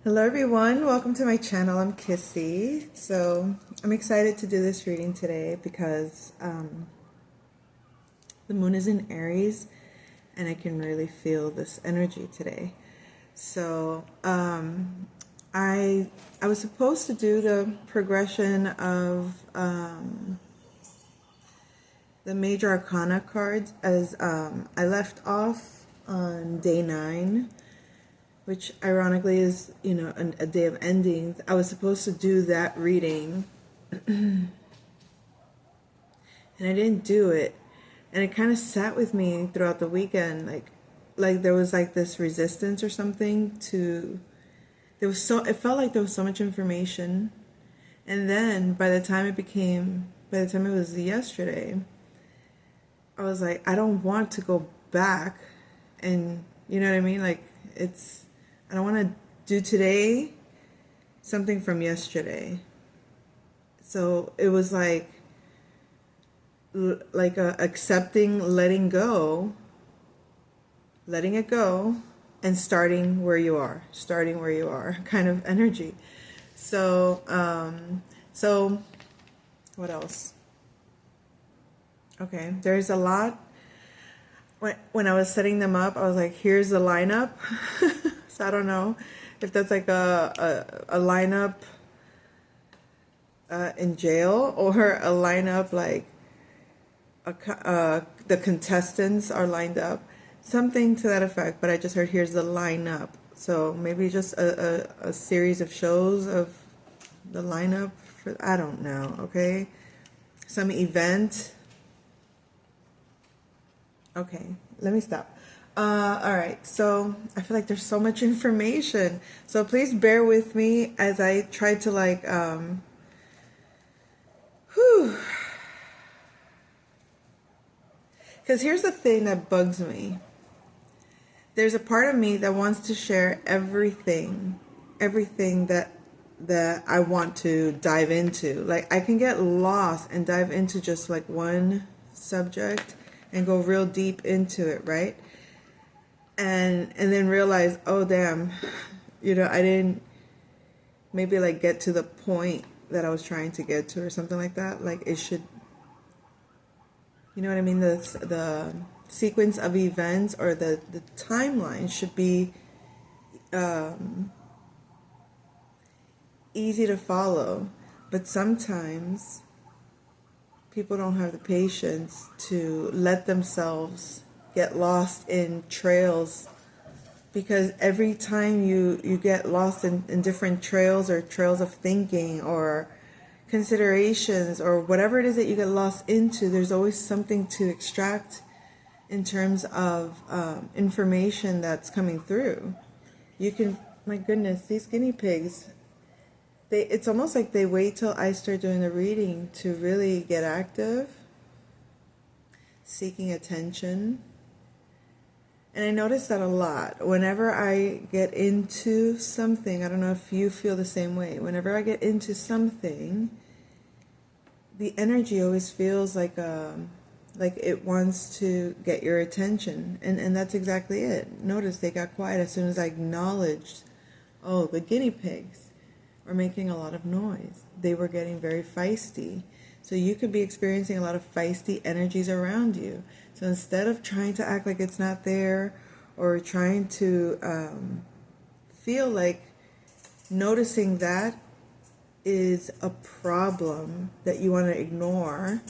Hello everyone, welcome to my channel. I'm Kissy. So I'm excited to do this reading today because the moon is in Aries and I can really feel this energy today. So I was supposed to do the progression of the major arcana cards as I left off on day 9, which ironically is, a day of endings. I was supposed to do that reading and I didn't do it. And it kind of sat with me throughout the weekend. Like there was like this resistance or something to, it felt like there was so much information. And then by the time it was yesterday, I was like, I don't want to go back. And you know what I mean? Like I don't want to do today something from yesterday. So it was like accepting, letting it go, and starting where you are kind of energy. So what else? Okay, there's a lot. When I was setting them up, I was like, here's the lineup. So I don't know if that's like a lineup in jail, or a lineup like the contestants are lined up, something to that effect. But I just heard here's the lineup, so maybe just a series of shows of the lineup for, I don't know. Okay, some event. Okay, let me stop. All right, so I feel like there's so much information, so please bear with me as I try to because here's the thing that bugs me. There's a part of me that wants to share everything that I want to dive into. Like, I can get lost and dive into just like one subject and go real deep into it, right? And then realize, oh damn, I didn't maybe like get to the point that I was trying to get to, or something like that. Like, it should, you know what I mean? The sequence of events, or the timeline should be easy to follow. But sometimes people don't have the patience to let themselves get lost in trails, because every time you get lost in different trails, or trails of thinking, or considerations, or whatever it is that you get lost into, there's always something to extract in terms of information that's coming through. You can, my goodness, these guinea pigs, it's almost like they wait till I start doing the reading to really get active, seeking attention. And I notice that a lot. Whenever I get into something, I don't know if you feel the same way. Whenever I get into something, the energy always feels like it wants to get your attention. And that's exactly it. Notice they got quiet as soon as I acknowledged, oh, the guinea pigs were making a lot of noise. They were getting very feisty. So you could be experiencing a lot of feisty energies around you. So instead of trying to act like it's not there, or trying to feel like noticing that is a problem that you want to ignore,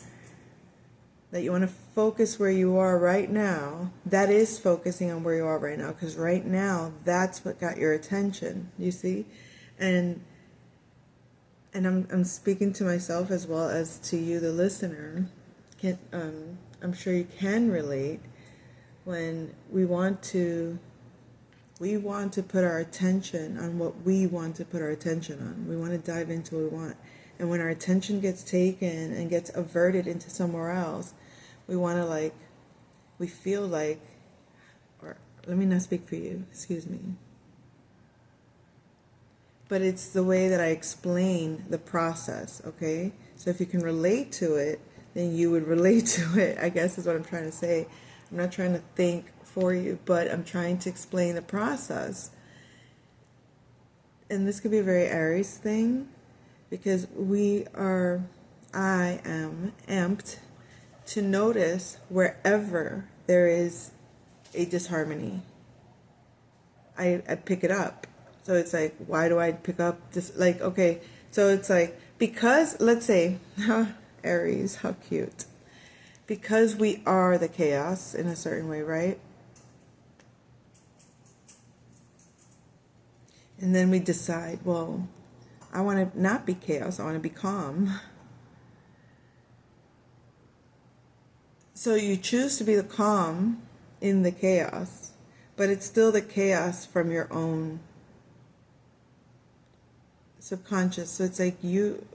that you want to focus where you are right now, that is focusing on where you are right now, because right now that's what got your attention, you see? And I'm speaking to myself as well as to you, the listener. I'm sure you can relate when we want to put our attention on what we want to put our attention on. We want to dive into what we want. And when our attention gets taken and gets averted into somewhere else, we feel like, or let me not speak for you, excuse me. But it's the way that I explain the process, okay? So if you can relate to it, then you would relate to it, I guess is what I'm trying to say. I'm not trying to think for you, but I'm trying to explain the process. and this could be a very Aries thing, because I am amped to notice wherever there is a disharmony. I pick it up. So it's like, why do I pick up this? Like, okay, so it's like, because, let's say, Aries, how cute. Because we are the chaos in a certain way, right? And then we decide, well, I want to not be chaos, I want to be calm. So you choose to be the calm in the chaos, but it's still the chaos from your own subconscious. So it's like you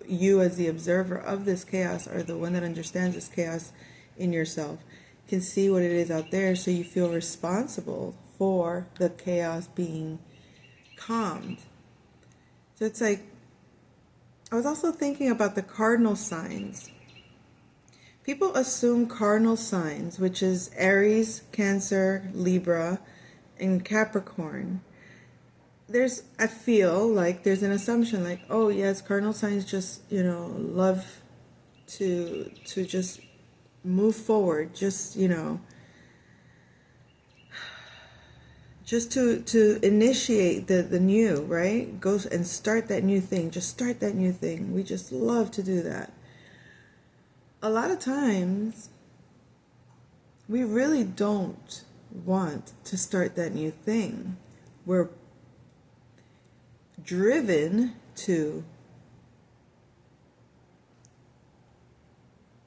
as the observer of this chaos, or the one that understands this chaos in yourself, can see what it is out there, so you feel responsible for the chaos being calmed. So it's like, I was also thinking about the cardinal signs. People assume cardinal signs, which is Aries, Cancer, Libra, and Capricorn. I feel like there's an assumption like, oh yes, cardinal signs just, love to just move forward, just, just to initiate the new, right? Go and start that new thing. Just start that new thing. We just love to do that. A lot of times, we really don't want to start that new thing. We're driven to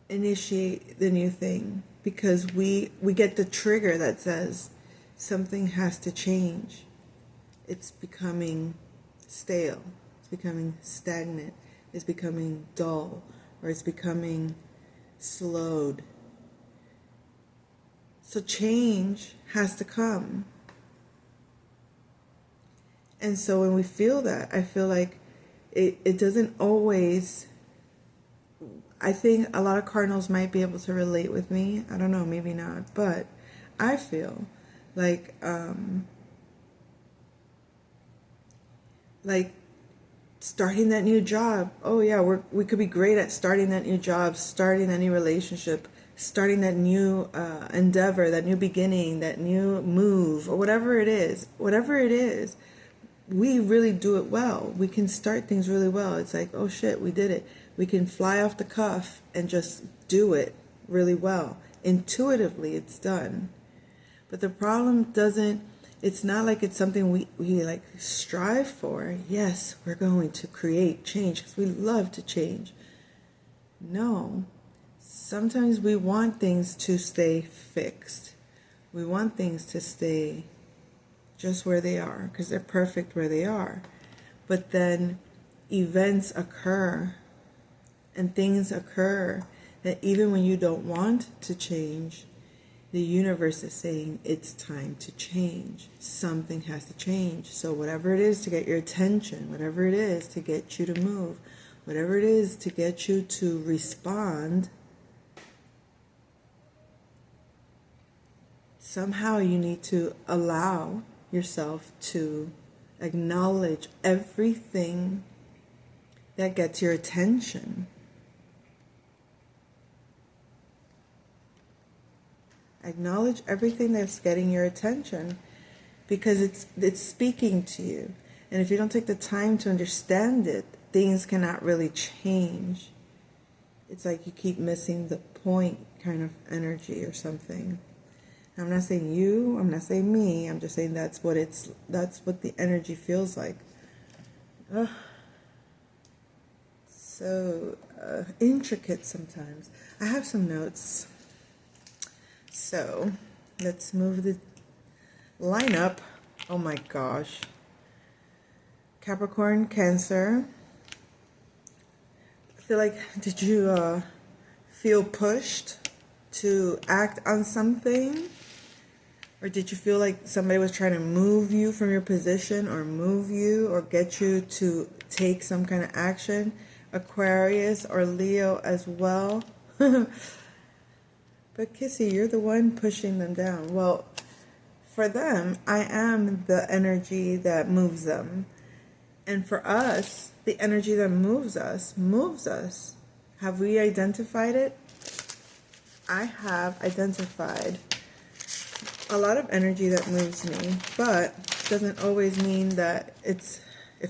initiate the new thing because we get the trigger that says something has to change. It's becoming stale. It's becoming stagnant. It's becoming dull, or it's becoming slowed. So change has to come. And so when we feel that, I feel like it doesn't always, I think a lot of cardinals might be able to relate with me. I don't know, maybe not. But I feel like starting that new job. Oh yeah, we could be great at starting that new job, starting that new relationship, starting that new endeavor, that new beginning, that new move, or whatever it is. Whatever it is, we really do it well. We can start things really well. It's like, oh shit, we did it. We can fly off the cuff and just do it really well. Intuitively, it's done. But the problem it's not like it's something we like strive for. Yes, we're going to create change because we love to change. No. Sometimes we want things to stay fixed. We want things to stay just where they are because they're perfect where they are. But then events occur and things occur that even when you don't want to change, the universe is saying it's time to change. Something has to change. So whatever it is to get your attention, whatever it is to get you to move, whatever it is to get you to respond, somehow you need to allow yourself to acknowledge everything that gets your attention. Acknowledge everything that's getting your attention because it's speaking to you. And if you don't take the time to understand it, things cannot really change. It's like you keep missing the point kind of energy or something. I'm not saying you, I'm not saying me, I'm just saying that's what the energy feels like. So intricate sometimes. I have some notes. So let's move the lineup. Oh my gosh. Capricorn, Cancer. I feel like, did you feel pushed to act on something? Or did you feel like somebody was trying to move you from your position or move you or get you to take some kind of action? Aquarius or Leo as well. But Kissy, you're the one pushing them down. Well, for them, I am the energy that moves them. And for us, the energy that moves us moves us. Have we identified it? I have identified a lot of energy that moves me, but doesn't always mean that it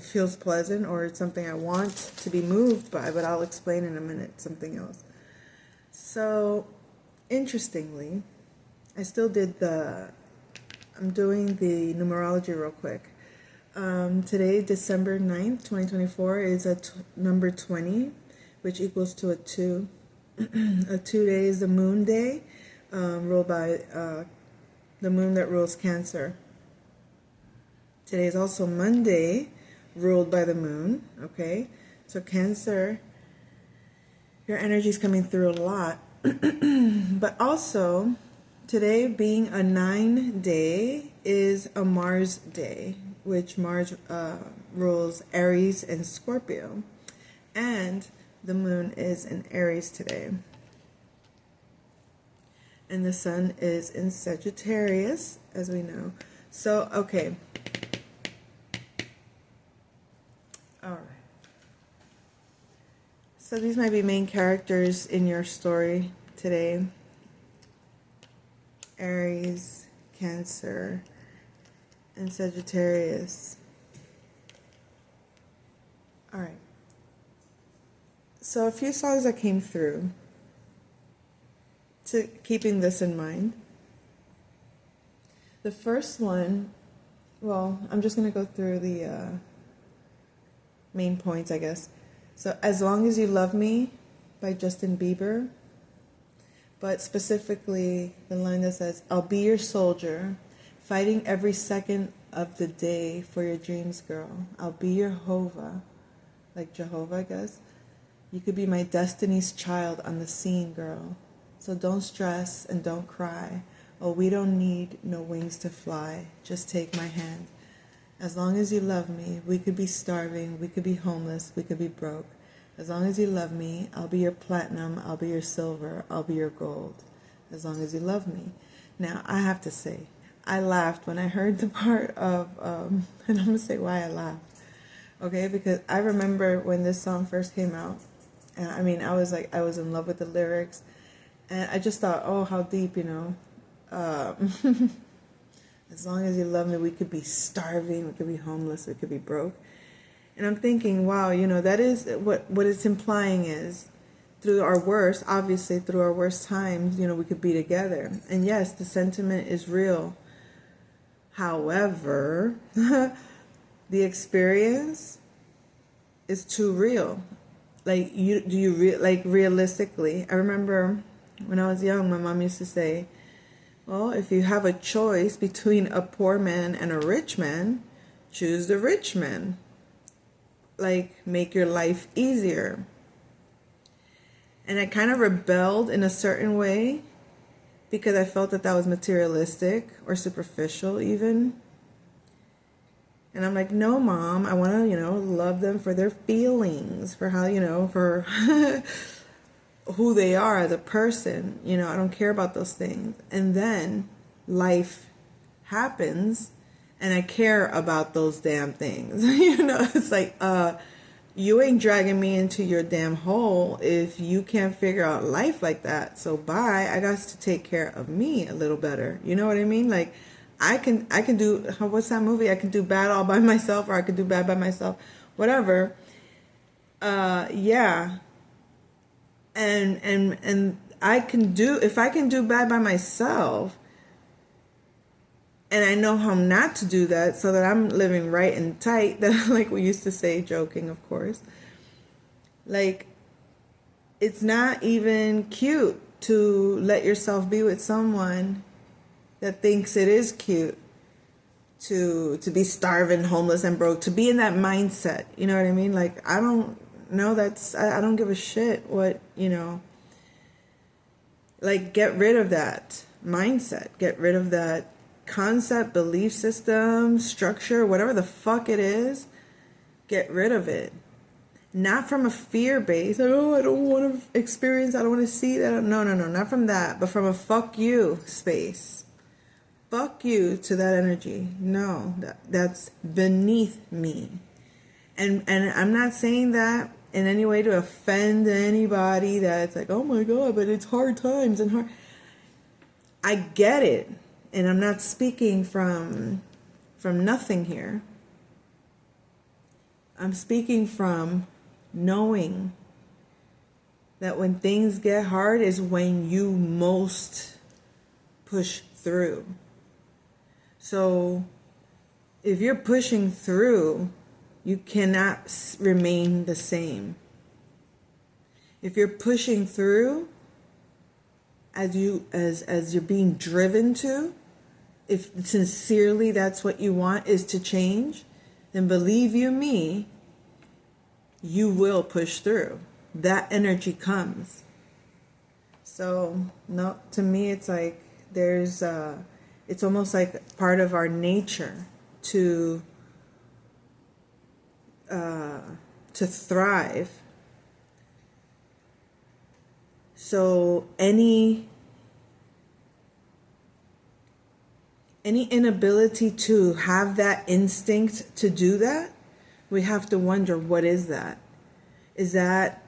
feels pleasant or it's something I want to be moved by, but I'll explain in a minute something else. So, interestingly, I'm doing the numerology real quick. Today, December 9th, 2024, is number 20, which equals to a 2. A 2 day is the moon day, ruled by the moon that rules Cancer. Today is also Monday, ruled by the moon, okay? So Cancer, your energy is coming through a lot. But also, today being a 9 day is a Mars day, which Mars rules Aries and Scorpio. And the moon is in Aries today. And the sun is in Sagittarius, as we know. So, okay. All right. So these might be main characters in your story today. Aries, Cancer, and Sagittarius. All right. So a few songs that came through, to keeping this in mind. The first one, well, I'm just going to go through the main points, I guess. So, As Long As You Love Me by Justin Bieber, but specifically the line that says, I'll be your soldier, fighting every second of the day for your dreams, girl. I'll be your Hova, like Jehovah, I guess. You could be my destiny's child on the scene, girl. So don't stress and don't cry. Oh, we don't need no wings to fly. Just take my hand. As long as you love me, we could be starving, we could be homeless, we could be broke. As long as you love me, I'll be your platinum, I'll be your silver, I'll be your gold. As long as you love me. Now, I have to say, I laughed when I heard the part of, and I'm going to say why I laughed. Okay, because I remember when this song first came out, and I mean, I was in love with the lyrics, and I just thought, oh, how deep, you know. As long as you love me, we could be starving, we could be homeless, we could be broke. And I'm thinking, wow, you know, that is what it's implying is through our worst, obviously through our worst times, you know, we could be together. And yes, the sentiment is real. However, the experience is too real. Like, realistically, I remember when I was young, my mom used to say, well, if you have a choice between a poor man and a rich man, choose the rich man. Like, make your life easier. And I kind of rebelled in a certain way because I felt that was materialistic or superficial even. And I'm like, no, Mom, I want to, you know, love them for their feelings, for how, you know, for who they are as a person. You know, I don't care about those things. And then life happens and I care about those damn things. You know, it's like, you ain't dragging me into your damn hole if you can't figure out life like that. So bye. I got to take care of me a little better. You know what I mean? Like, I can do, what's that movie? I can do bad all by myself, or I can do bad by myself, whatever. Yeah. And I can do, if I can do bad by myself, and I know how not to do that, so that I'm living right and tight, that, like we used to say, joking, of course. Like, it's not even cute to let yourself be with someone that thinks it is cute to be starving, homeless, and broke, to be in that mindset. You know what I mean? Like, I don't know, I don't give a shit what, you know. Like, get rid of that mindset. Get rid of that concept, belief system, structure, whatever the fuck it is. Get rid of it. Not from a fear base. Oh, I don't want to experience, I don't want to see that. No, not from that, but from a fuck you space. Fuck you to that energy. No, that's beneath me. And I'm not saying that in any way to offend anybody that's like, oh my God, but it's hard times and hard. I get it. And I'm not speaking from nothing here. I'm speaking from knowing that when things get hard is when you most push through. So if you're pushing through, you cannot remain the same. If you're pushing through as you're being driven to, if sincerely that's what you want is to change, then believe you me, you will push through. That energy comes. So no, to me it's like it's almost like part of our nature to thrive. So any inability to have that instinct to do that, we have to wonder, what is that? Is that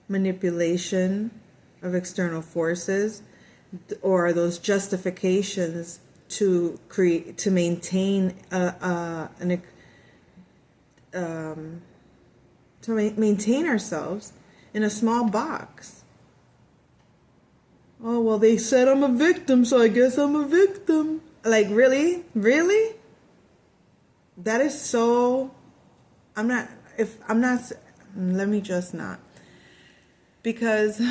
manipulation of external forces, or are those justifications to maintain maintain ourselves in a small box? Oh, well, they said I'm a victim, so I guess I'm a victim. Like, really? Really? That is so... let me just not. Because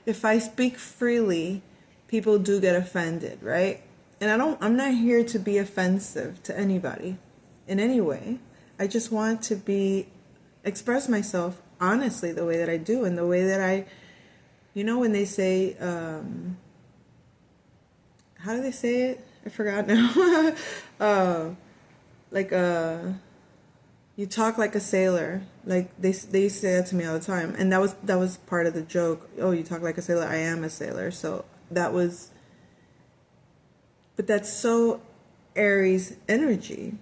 if I speak freely, people do get offended, right? And I'm not here to be offensive to anybody in any way. I just want to express myself honestly the way that I do, and the way that I, when they say, how do they say it? I forgot now. You talk like a sailor. Like they say that to me all the time, and that was part of the joke. Oh, you talk like a sailor. I am a sailor. So that was. But that's so Aries energy,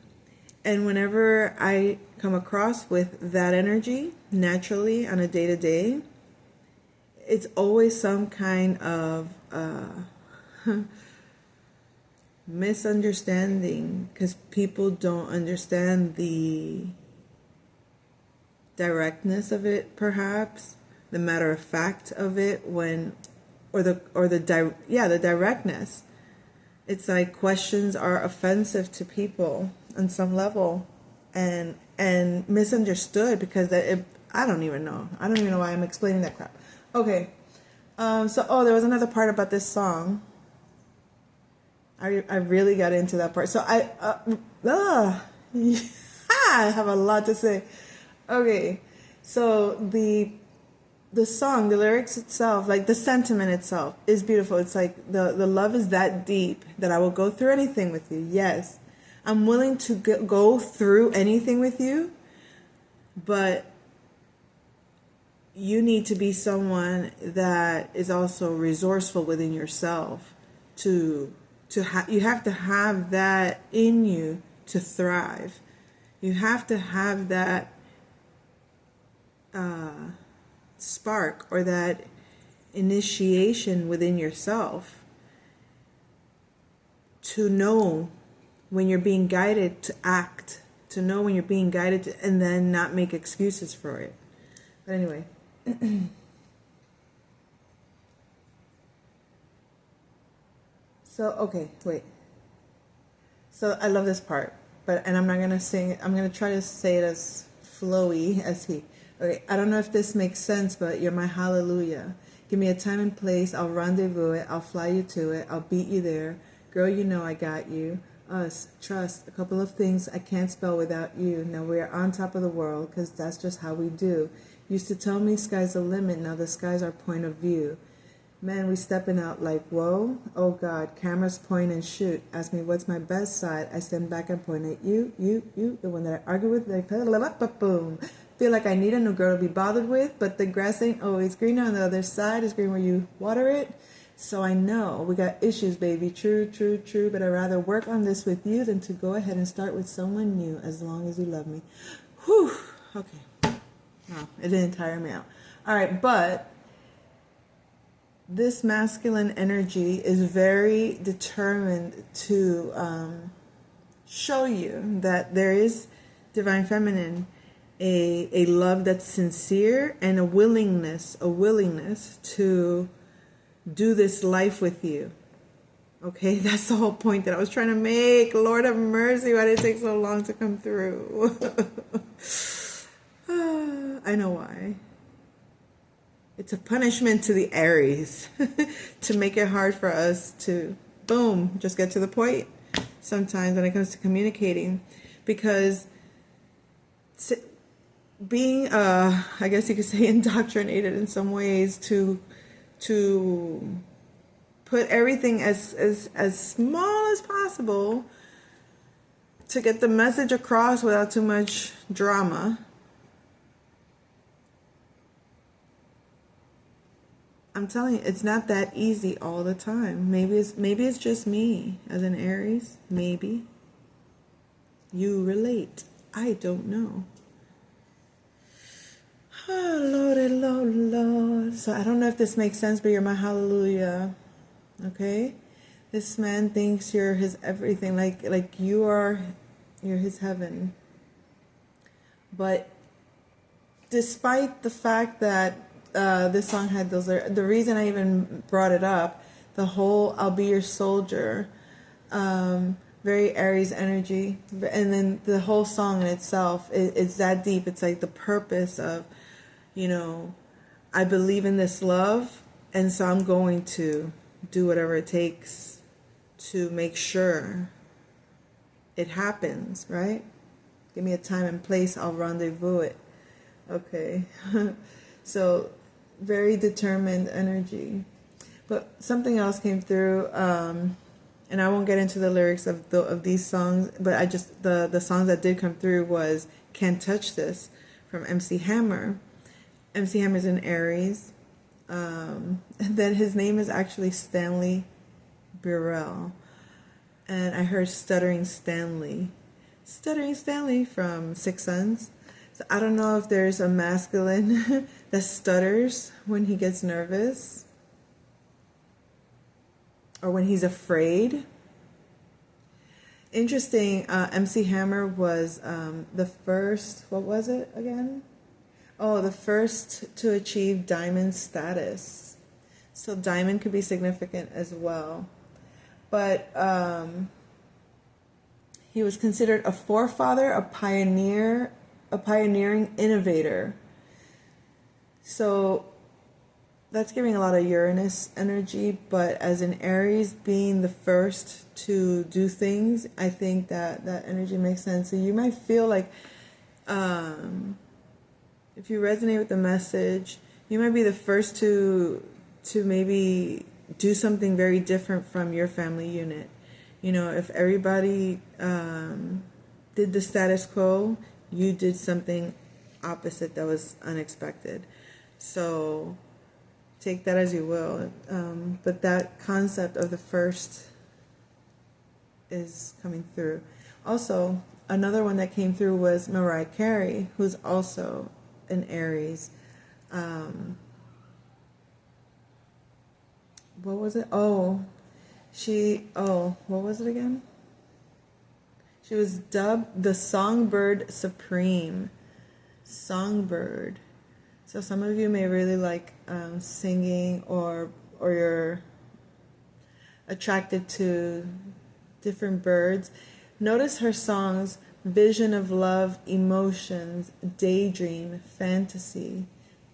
and whenever I come across with that energy naturally on a day-to-day, it's always some kind of misunderstanding, because people don't understand the directness of it, perhaps the matter of fact of it, the directness. It's like questions are offensive to people on some level, and misunderstood, because I don't even know why I'm explaining that crap. Okay, there was another part about this song. I really got into that part. So I have a lot to say. Okay, so the song, the lyrics itself, like the sentiment itself, is beautiful. It's like the love is that deep that I will go through anything with you. Yes, I'm willing to go through anything with you, but you need to be someone that is also resourceful within yourself. You have to have that in you to thrive. You have to have that spark, or that initiation within yourself, to know when you're being guided to act, to know when you're being guided to, and then not make excuses for it. But anyway. So, okay, wait. So I love this part, and I'm not going to sing it. I'm going to try to say it as flowy as he. Okay, I don't know if this makes sense, but you're my hallelujah. Give me a time and place, I'll rendezvous it, I'll fly you to it, I'll beat you there. Girl, you know I got you. Us, trust, a couple of things I can't spell without you. Now we're on top of the world, because that's just how we do. Used to tell me sky's the limit, now the sky's our point of view. Man, we stepping out like, whoa, oh God, cameras point and shoot. Ask me what's my best side, I stand back and point at you, the one that I argue with, like, boom. Feel like I need a new girl to be bothered with, but the grass ain't always greener on the other side. It's green where you water it. So I know we got issues, baby. True, but I'd rather work on this with you than to go ahead and start with someone new, as long as you love me. Whew. Okay. No, it didn't tire me out. All right, but this masculine energy is very determined to show you that there is divine feminine, a love that's sincere, and a willingness to do this life with you. Okay, that's the whole point that I was trying to make. Lord have mercy, why did it take so long to come through? I know why. It's a punishment to the Aries to make it hard for us to, boom, just get to the point sometimes when it comes to communicating. Because being, I guess you could say, indoctrinated in some ways to put everything as small as possible to get the message across without too much drama. I'm telling you, it's not that easy all the time. Maybe it's just me as an Aries. Maybe you relate. I don't know. Oh, Lord, Lord, Lord. So I don't know if this makes sense, but you're my hallelujah. Okay? This man thinks you're his everything, like you're his heaven. But despite the fact that this song had those, the reason I even brought it up, the whole "I'll be your soldier," very Aries energy, and then the whole song in itself, it's that deep. It's like the purpose of, I believe in this love, and so I'm going to do whatever it takes to make sure it happens, right? Give me a time and place, I'll rendezvous it. Okay. So very determined energy. But something else came through, and I won't get into the lyrics of these songs, but I just, the songs that did come through was "Can't Touch This" from MC Hammer. MC Hammer's in Aries. And then his name is actually Stanley Burrell. And I heard Stuttering Stanley from Six Sons. So I don't know if there's a masculine that stutters when he gets nervous or when he's afraid. Interesting, MC Hammer was the first, what was it again? Oh, the first to achieve diamond status. So diamond could be significant as well. But he was considered a forefather, a pioneering innovator. So that's giving a lot of Uranus energy, but as an Aries being the first to do things, I think that energy makes sense. So you might feel like, if you resonate with the message, you might be the first to maybe do something very different from your family unit. If everybody did the status quo, you did something opposite that was unexpected. So take that as you will. But that concept of the first is coming through. Also, another one that came through was Mariah Carey, who's also an Aries. What was it? What was it again? She was dubbed the Songbird Supreme. Songbird. So some of you may really like singing, or you're attracted to different birds. Notice her songs: Vision of Love, Emotions, Daydream, Fantasy,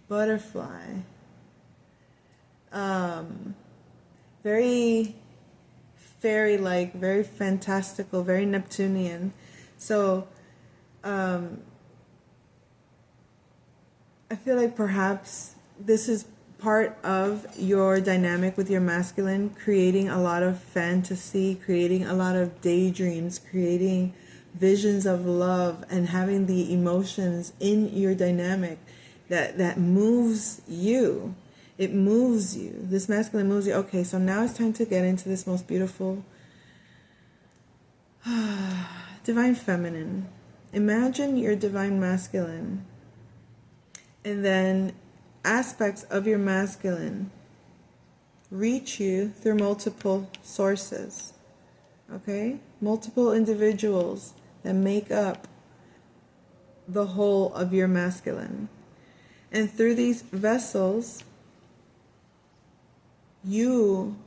Butterfly. Very fairy-like, very fantastical, very Neptunian. So I feel like perhaps this is part of your dynamic with your masculine, creating a lot of fantasy, creating a lot of daydreams, creating visions of love, and having the emotions in your dynamic that moves you. It moves you. This masculine moves you. Okay, so now it's time to get into this most beautiful divine feminine Imagine your divine masculine, and then aspects of your masculine reach you through multiple sources, okay? Multiple individuals that make up the whole of your masculine. And through these vessels, you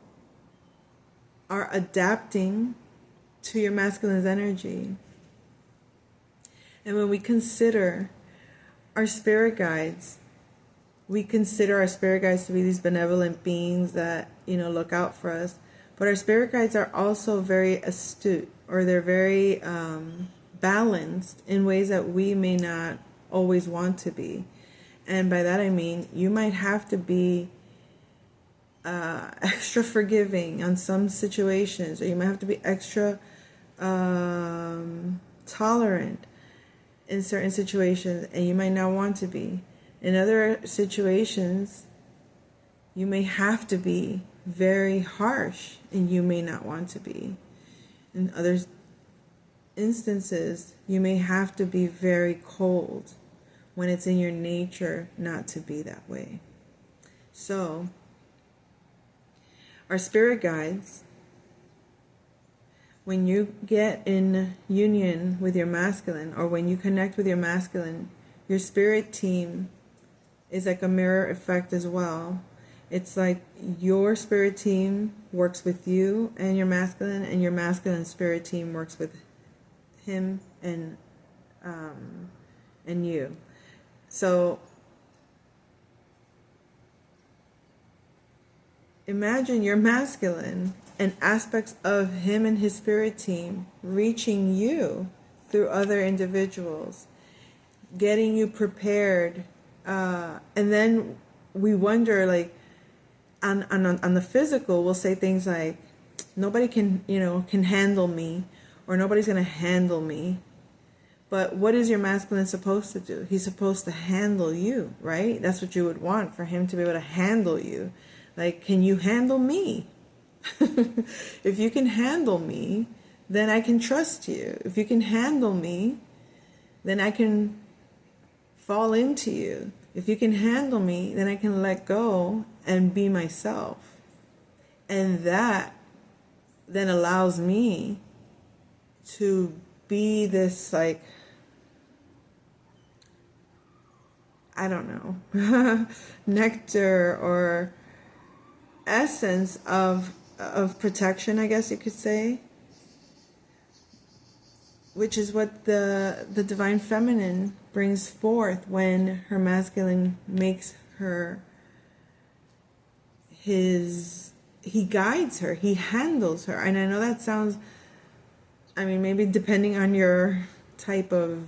are adapting to your masculine's energy. And when we consider our spirit guides, we consider our spirit guides to be these benevolent beings that, look out for us. But our spirit guides are also very astute, or they're very balanced in ways that we may not always want to be. And by that I mean, you might have to be extra forgiving on some situations, or you might have to be extra tolerant in certain situations, and you might not want to be. In other situations, you may have to be very harsh, and you may not want to be. In other instances, you may have to be very cold when it's in your nature not to be that way. So, our spirit guides, when you get in union with your masculine, or when you connect with your masculine, your spirit team is like a mirror effect as well. It's like your spirit team works with you and your masculine spirit team works with him and you. So imagine your masculine and aspects of him and his spirit team reaching you through other individuals, getting you prepared. And then we wonder, like, on the physical, we'll say things like, nobody can handle me, or nobody's going to handle me. But what is your masculine supposed to do? He's supposed to handle you, right? That's what you would want, for him to be able to handle you. Like, can you handle me? If you can handle me, then I can trust you. If you can handle me, then I can fall into you. If you can handle me, then I can let go and be myself. And that then allows me to be this, like, I don't know, nectar or essence of protection, I guess you could say, which is what the divine feminine brings forth when her masculine makes her he guides her, he handles her. And I know that sounds, maybe depending on your type of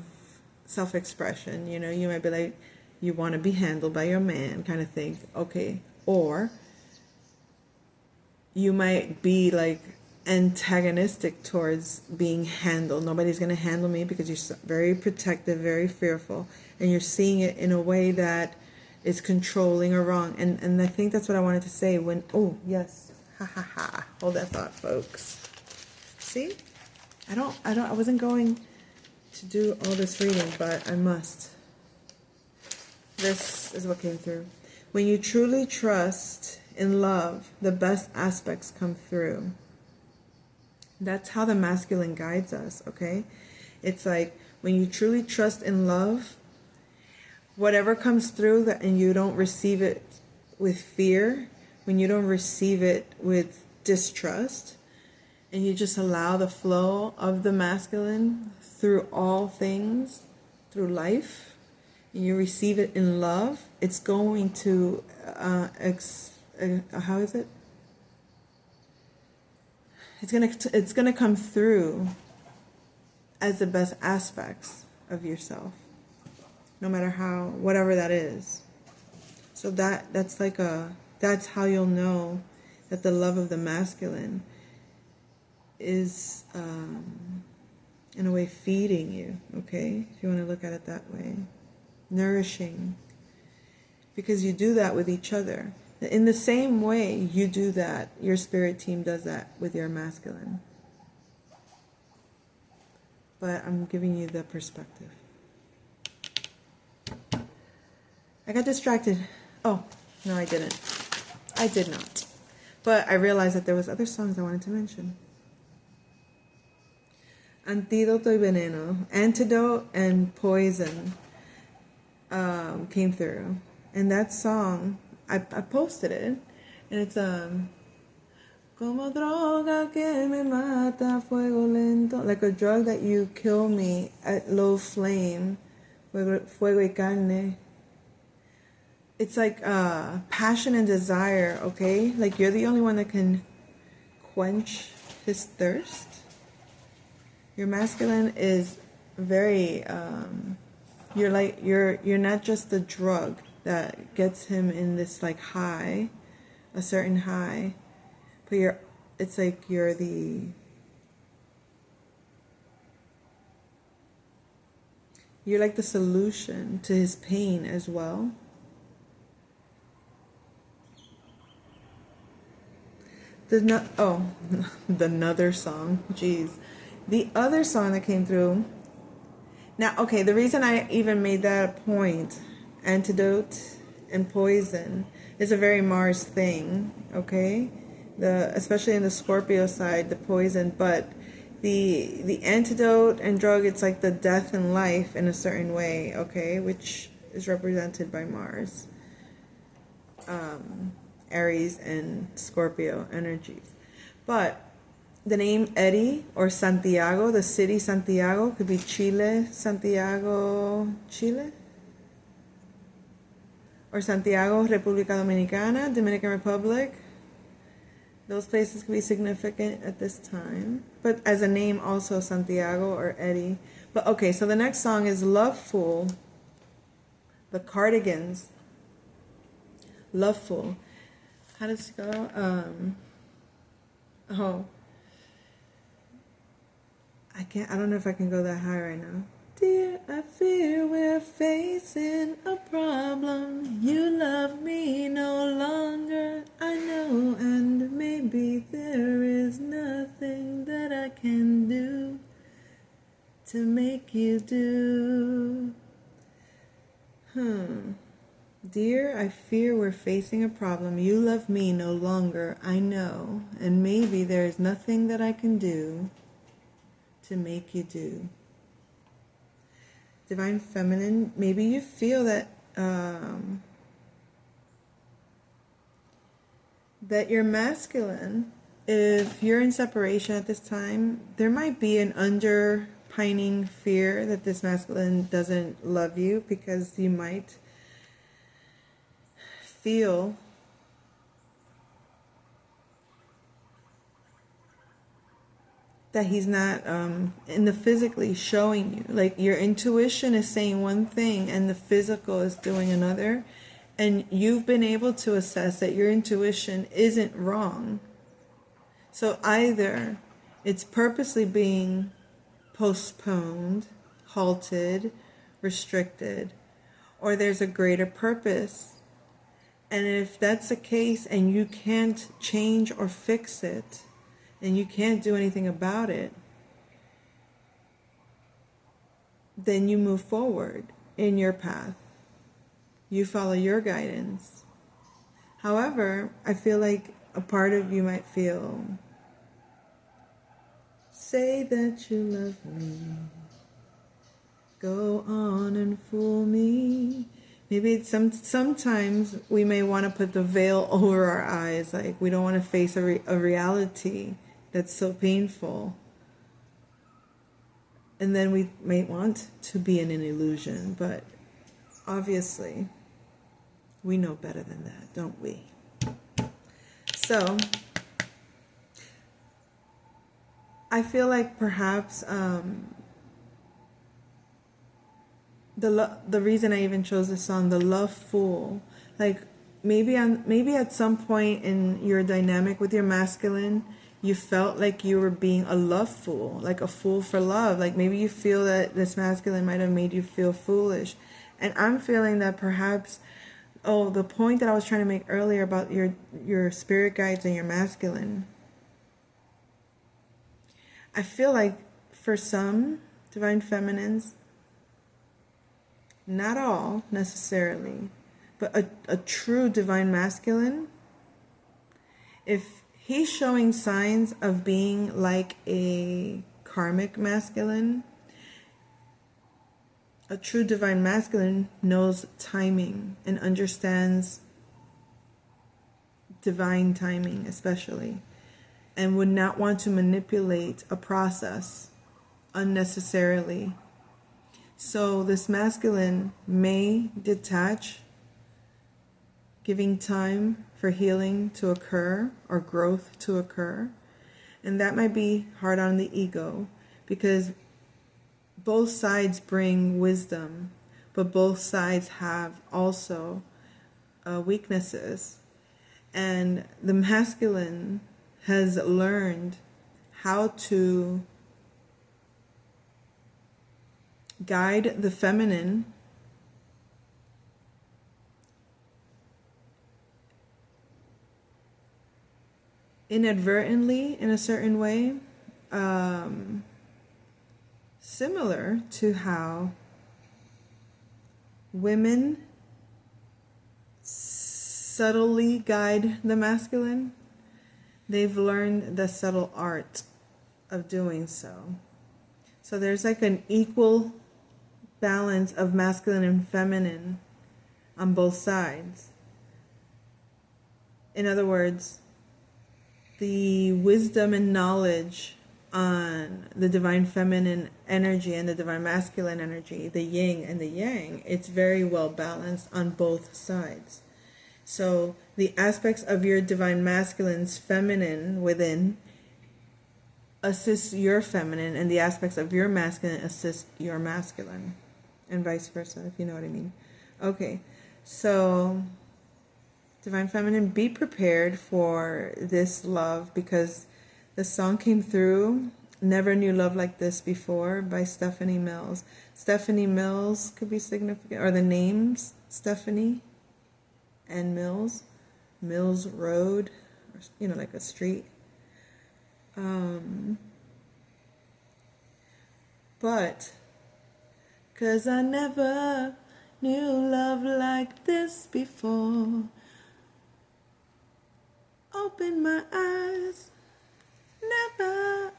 self-expression, you might be like, you want to be handled by your man kind of thing. Okay. Or you might be like antagonistic towards being handled. Nobody's going to handle me, because you're very protective, very fearful, and you're seeing it in a way that is controlling or wrong. And I think that's what I wanted to say when, oh yes, hold that thought, folks. See, I wasn't going to do all this reading, but I must. This is what came through. When you truly trust in love, the best aspects come through. That's how the masculine guides us, okay? It's like when you truly trust in love, whatever comes through and you don't receive it with fear, when you don't receive it with distrust, and you just allow the flow of the masculine through all things, through life, and you receive it in love, it's going to, how is it? It's gonna come through as the best aspects of yourself, no matter whatever that is. So that's how you'll know that the love of the masculine is, in a way, feeding you. Okay, if you want to look at it that way, nourishing, because you do that with each other. In the same way you do that, your spirit team does that with your masculine. but I'm giving you the perspective. I got distracted. Oh, no, I didn't. I did not. But I realized that there was other songs I wanted to mention. Antídoto y Veneno, Antidote and Poison came through. And that song, I posted it. And it's Como droga que me mata, fuego lento. Like a drug that you kill me at low flame, fuego y carne. It's like passion and desire, okay? Like you're the only one that can quench his thirst. Your masculine is very, you're not just the drug that gets him in this like high, a certain high, but it's like you're like the solution to his pain as well. The another song, jeez. The other song that came through. Now, okay, the reason I even made that a point, Antidote and Poison, is a very Mars thing, okay? Especially in the Scorpio side, the poison, but the antidote and drug, it's like the death and life in a certain way, okay? Which is represented by Mars. Aries and Scorpio energies. But the name Eddie or Santiago, the city Santiago, could be Chile, Santiago, Chile? Or Santiago, República Dominicana, Dominican Republic. Those places could be significant at this time. But as a name also Santiago or Eddie. But okay, so the next song is Love Fool. The Cardigans. Love Fool. How does it go? I don't know if I can go that high right now. Dear, I fear we're facing a problem. You love me no longer, I know, and maybe there is nothing that I can do to make you do. Dear, I fear we're facing a problem. You love me no longer, I know, and maybe there is nothing that I can do to make you do. Divine Feminine, maybe you feel that that you're masculine. If you're in separation at this time, there might be an underpining fear that this masculine doesn't love you, because you might feel that he's not in the physically showing you. Like your intuition is saying one thing and the physical is doing another. And you've been able to assess that your intuition isn't wrong. So either it's purposely being postponed, halted, restricted, or there's a greater purpose. And if that's the case and you can't change or fix it, and you can't do anything about it, then you move forward in your path. You follow your guidance. However, I feel like a part of you might feel, say that you love me, go on and fool me. Maybe sometimes we may want to put the veil over our eyes, like we don't want to face a reality that's so painful. And then we may want to be in an illusion, but obviously we know better than that, don't we? So I feel like perhaps the reason I even chose this song, the Love Fool, like maybe at some point in your dynamic with your masculine, you felt like you were being a love fool, like a fool for love. Like maybe you feel that this masculine might have made you feel foolish. And I'm feeling that perhaps, the point that I was trying to make earlier about your spirit guides and your masculine, I feel like for some, divine feminines, not all necessarily, but a true divine masculine, if he's showing signs of being like a karmic masculine, a true divine masculine knows timing and understands divine timing especially, and would not want to manipulate a process unnecessarily. So this masculine may detach, giving time for healing to occur or growth to occur. And that might be hard on the ego, because both sides bring wisdom, but both sides have also weaknesses. And the masculine has learned how to guide the feminine inadvertently in a certain way, similar to how women subtly guide the masculine. They've learned the subtle art of doing so. So there's like an equal balance of masculine and feminine on both sides. In other words, the wisdom and knowledge on the divine feminine energy and the divine masculine energy, the yin and the yang, it's very well balanced on both sides. So the aspects of your divine masculine's feminine within assist your feminine, and the aspects of your masculine assist your masculine, and vice versa, if you know what I mean. Okay, so divine feminine, be prepared for this love, because the song came through, Never Knew Love Like This Before, by Stephanie Mills. Stephanie Mills could be significant, or the names Stephanie and Mills, Mills Road, or, you know, like a street. But, 'cause I never knew love like this before. Open my eyes, never.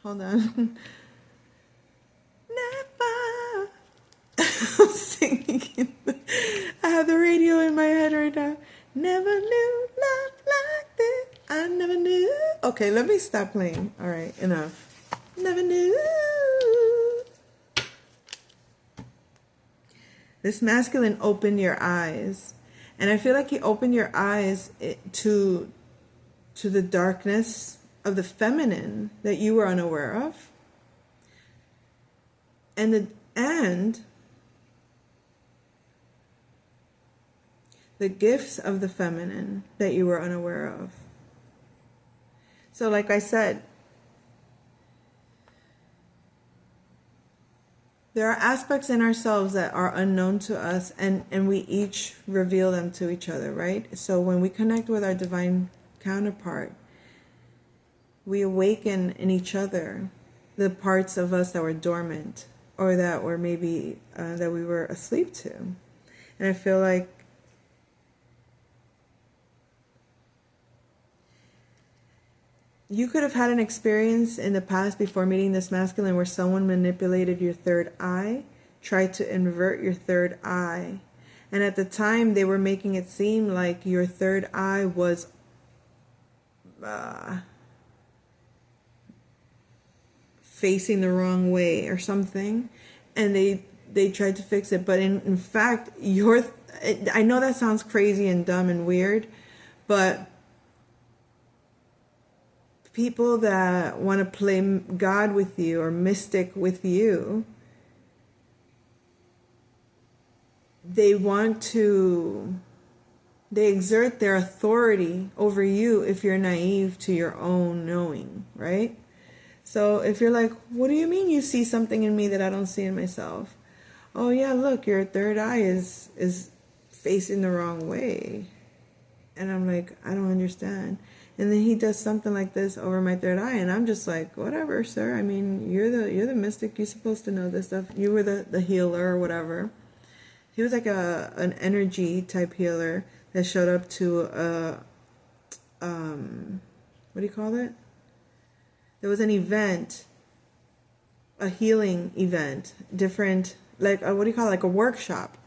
Hold on. Never. I'm singing. I have the radio in my head right now. Never knew love like this. I never knew. Okay, let me stop playing. All right, enough. Never knew. This masculine opened your eyes. And I feel like he opened your eyes to the darkness of the feminine that you were unaware of. And the gifts of the feminine that you were unaware of. So like I said, there are aspects in ourselves that are unknown to us, and we each reveal them to each other, right? So when we connect with our divine counterpart, we awaken in each other the parts of us that were dormant, or that were maybe that we were asleep to. And I feel like you could have had an experience in the past before meeting this masculine where someone manipulated your third eye, tried to invert your third eye. And at the time, they were making it seem like your third eye was facing the wrong way or something. And they tried to fix it. But in fact, I know that sounds crazy and dumb and weird, but people that want to play God with you or mystic with you, they exert their authority over you if you're naive to your own knowing, right? So if you're like, what do you mean you see something in me that I don't see in myself? Oh yeah, look, your third eye is facing the wrong way. And I'm like, I don't understand. And then he does something like this over my third eye, and I'm just like, whatever, sir. I mean, you're the mystic. You're supposed to know this stuff. You were the healer or whatever. He was like an energy type healer that showed up to what do you call it? There was an event, a healing event, different, like what do you call it? Like a workshop.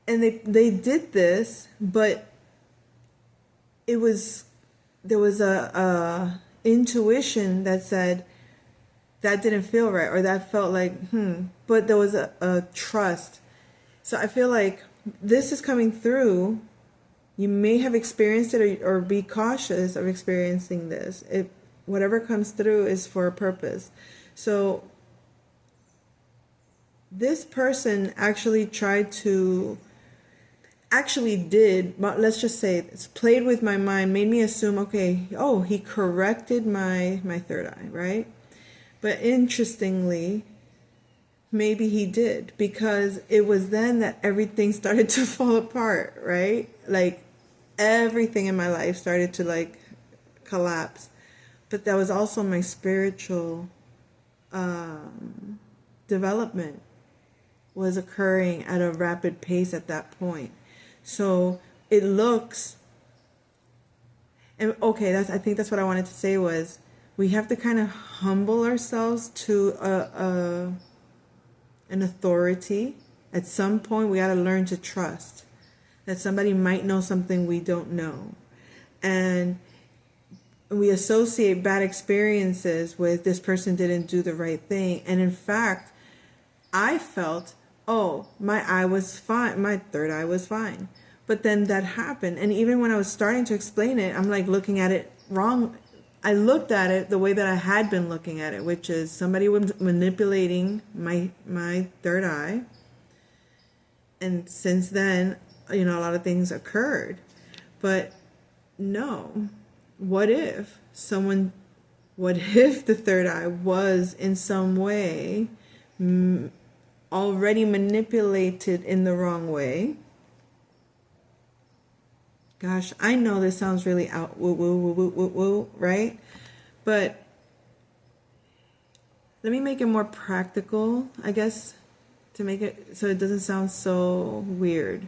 And they did this, but there was a intuition that said that didn't feel right, or that felt like but there was a trust. So I feel like this is coming through. You may have experienced it, or be cautious of experiencing this. Whatever comes through is for a purpose. So this person actually did, let's just say, it's played with my mind, made me assume, okay, oh, he corrected my third eye, right? But interestingly, maybe he did, because it was then that everything started to fall apart, right? Like everything in my life started to like collapse. But that was also my spiritual development was occurring at a rapid pace at that point. So it looks, and okay, I think that's what I wanted to say was, we have to kind of humble ourselves to an authority. At some point, we got to learn to trust that somebody might know something we don't know. And we associate bad experiences with this person didn't do the right thing. And in fact, I felt, oh, my eye was fine. My third eye was fine. But then that happened. And even when I was starting to explain it, I'm like looking at it wrong. I looked at it the way that I had been looking at it, which is somebody was manipulating my third eye. And since then, a lot of things occurred. But no, what if the third eye was in some way already manipulated in the wrong way? Gosh, I know this sounds really out woo, right? But let me make it more practical, I guess, to make it so it doesn't sound so weird.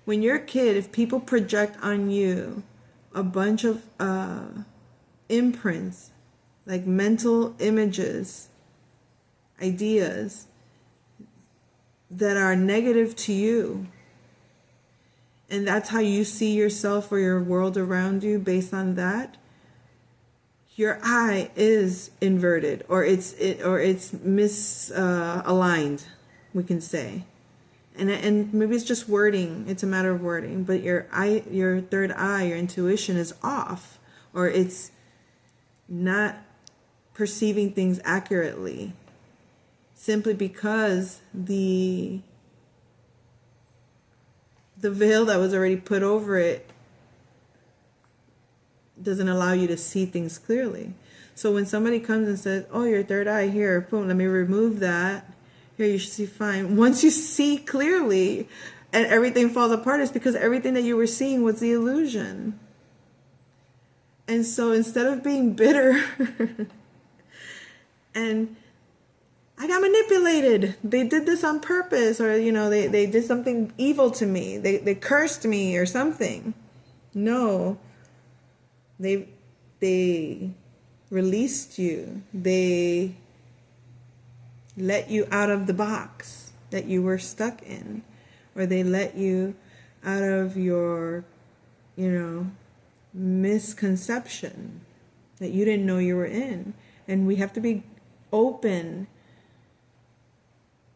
When you're a kid, if people project on you a bunch of imprints, like mental images, ideas that are negative to you, and that's how you see yourself or your world around you based on that, your eye is inverted, or it's misaligned, we can say. And maybe it's just wording, it's a matter of wording, but your third eye, your intuition is off, or it's not perceiving things accurately, simply because the veil that was already put over it doesn't allow you to see things clearly. So when somebody comes and says, oh, your third eye here, boom, let me remove that. Here, you should see fine. Once you see clearly and everything falls apart, it's because everything that you were seeing was the illusion. And so instead of being bitter and I got manipulated, they did this on purpose, or, they did something evil to me. They cursed me or something. No, they released you. They let you out of the box that you were stuck in, or they let you out of your, misconception that you didn't know you were in. And we have to be open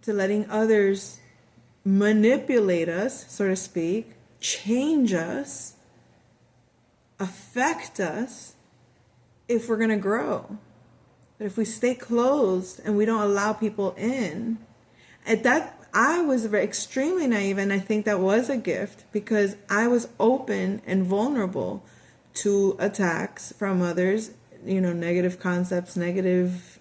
to letting others manipulate us, so to speak, change us, affect us, if we're going to grow. But if we stay closed and we don't allow people in, at that, I was extremely naive, and I think that was a gift, because I was open and vulnerable to attacks from others, negative concepts, negative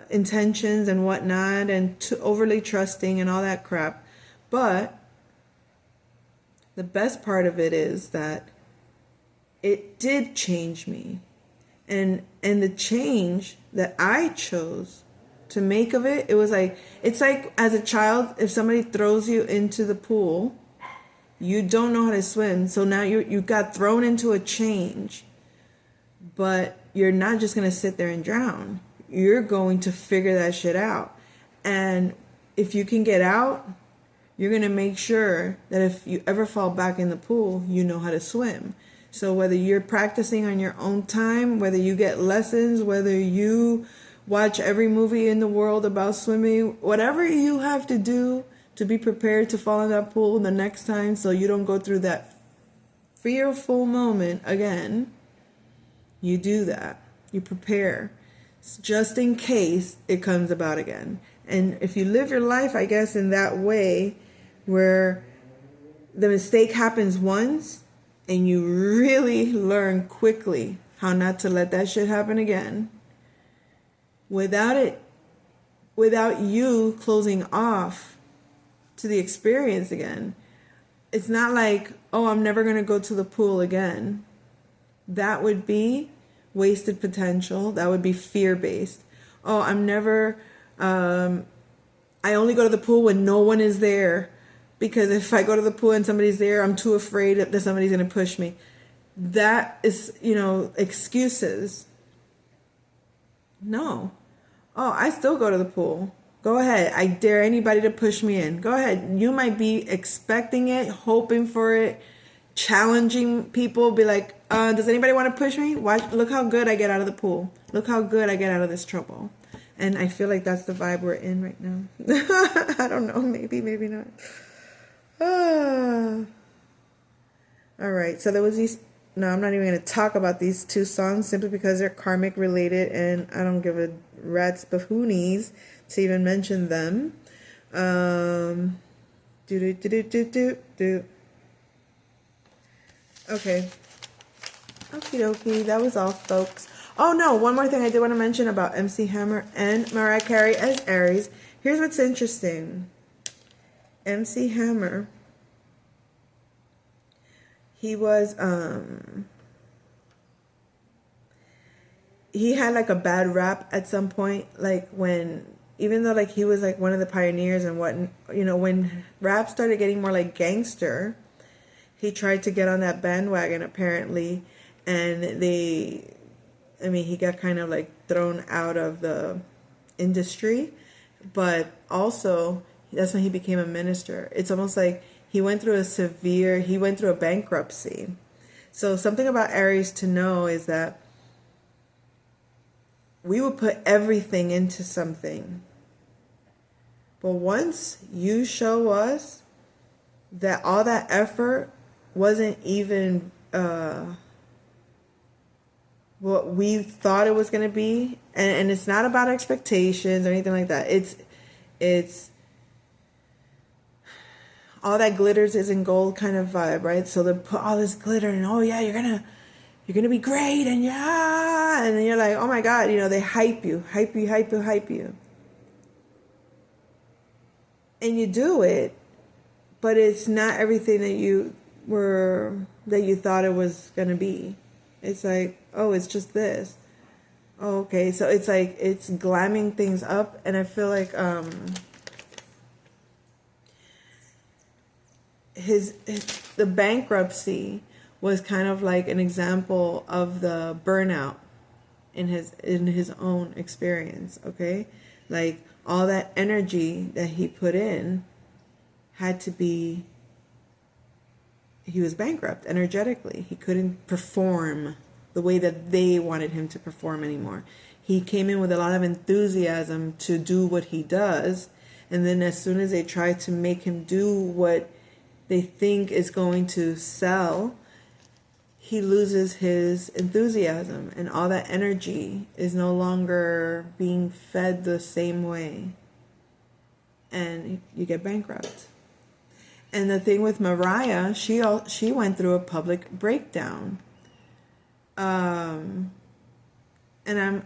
intentions and whatnot, and overly trusting and all that crap. But The best part of it is that it did change me. And the change that I chose to make of it, it was like, it's like as a child, if somebody throws you into the pool, you don't know how to swim. So now you got thrown into a change, but you're not just going to sit there and drown. You're going to figure that shit out. And if you can get out, you're going to make sure that if you ever fall back in the pool, you know how to swim. So whether you're practicing on your own time, whether you get lessons, whether you watch every movie in the world about swimming, whatever you have to do to be prepared to fall in that pool the next time so you don't go through that fearful moment again, you do that. You prepare just in case it comes about again. And if you live your life, I guess, in that way where the mistake happens once and you really learn quickly how not to let that shit happen again, without you closing off to the experience again. It's not like, oh, I'm never going to go to the pool again. That would be wasted potential. That would be fear-based. Oh, I only go to the pool when no one is there, because if I go to the pool and somebody's there, I'm too afraid that somebody's going to push me. That is, excuses. No. Oh, I still go to the pool. Go ahead. I dare anybody to push me in. Go ahead. You might be expecting it, hoping for it, challenging people. Be like, does anybody want to push me? Look how good I get out of the pool. Look how good I get out of this trouble. And I feel like that's the vibe we're in right now. I don't know. Maybe not. All right. So there was these. No, I'm not even going to talk about these two songs simply because they're karmic related, and I don't give a rat's buffoonies to even mention them. Okay. Okie dokie. That was all, folks. Oh no, one more thing I did want to mention about MC Hammer and Mariah Carey as Aries. Here's what's interesting. MC Hammer, he was he had like a bad rap at some point, like even though like he was like one of the pioneers and when rap started getting more like gangster, he tried to get on that bandwagon apparently, and he got kind of like thrown out of the industry, but also that's when he became a minister. It's almost like he went through a bankruptcy. So something about Aries to know is that we would put everything into something. But once you show us that all that effort wasn't even what we thought it was going to be, and it's not about expectations or anything like that. It's all that glitters isn't gold kind of vibe, right? So they put all this glitter and, oh yeah, you're gonna be great, and yeah, and then you're like, oh my God, they hype you. And you do it, but it's not everything that you thought it was gonna be. It's like, oh, it's just this. Oh, okay. So it's like, it's glamming things up, and I feel like the bankruptcy was kind of like an example of the burnout in his own experience, okay? Like all that energy that he put in had to be, he was bankrupt energetically. He couldn't perform the way that they wanted him to perform anymore. He came in with a lot of enthusiasm to do what he does, and then as soon as they try to make him do what they think is going to sell, he loses his enthusiasm, and all that energy is no longer being fed the same way, and you get bankrupt. And the thing with Mariah, she went through a public breakdown, and I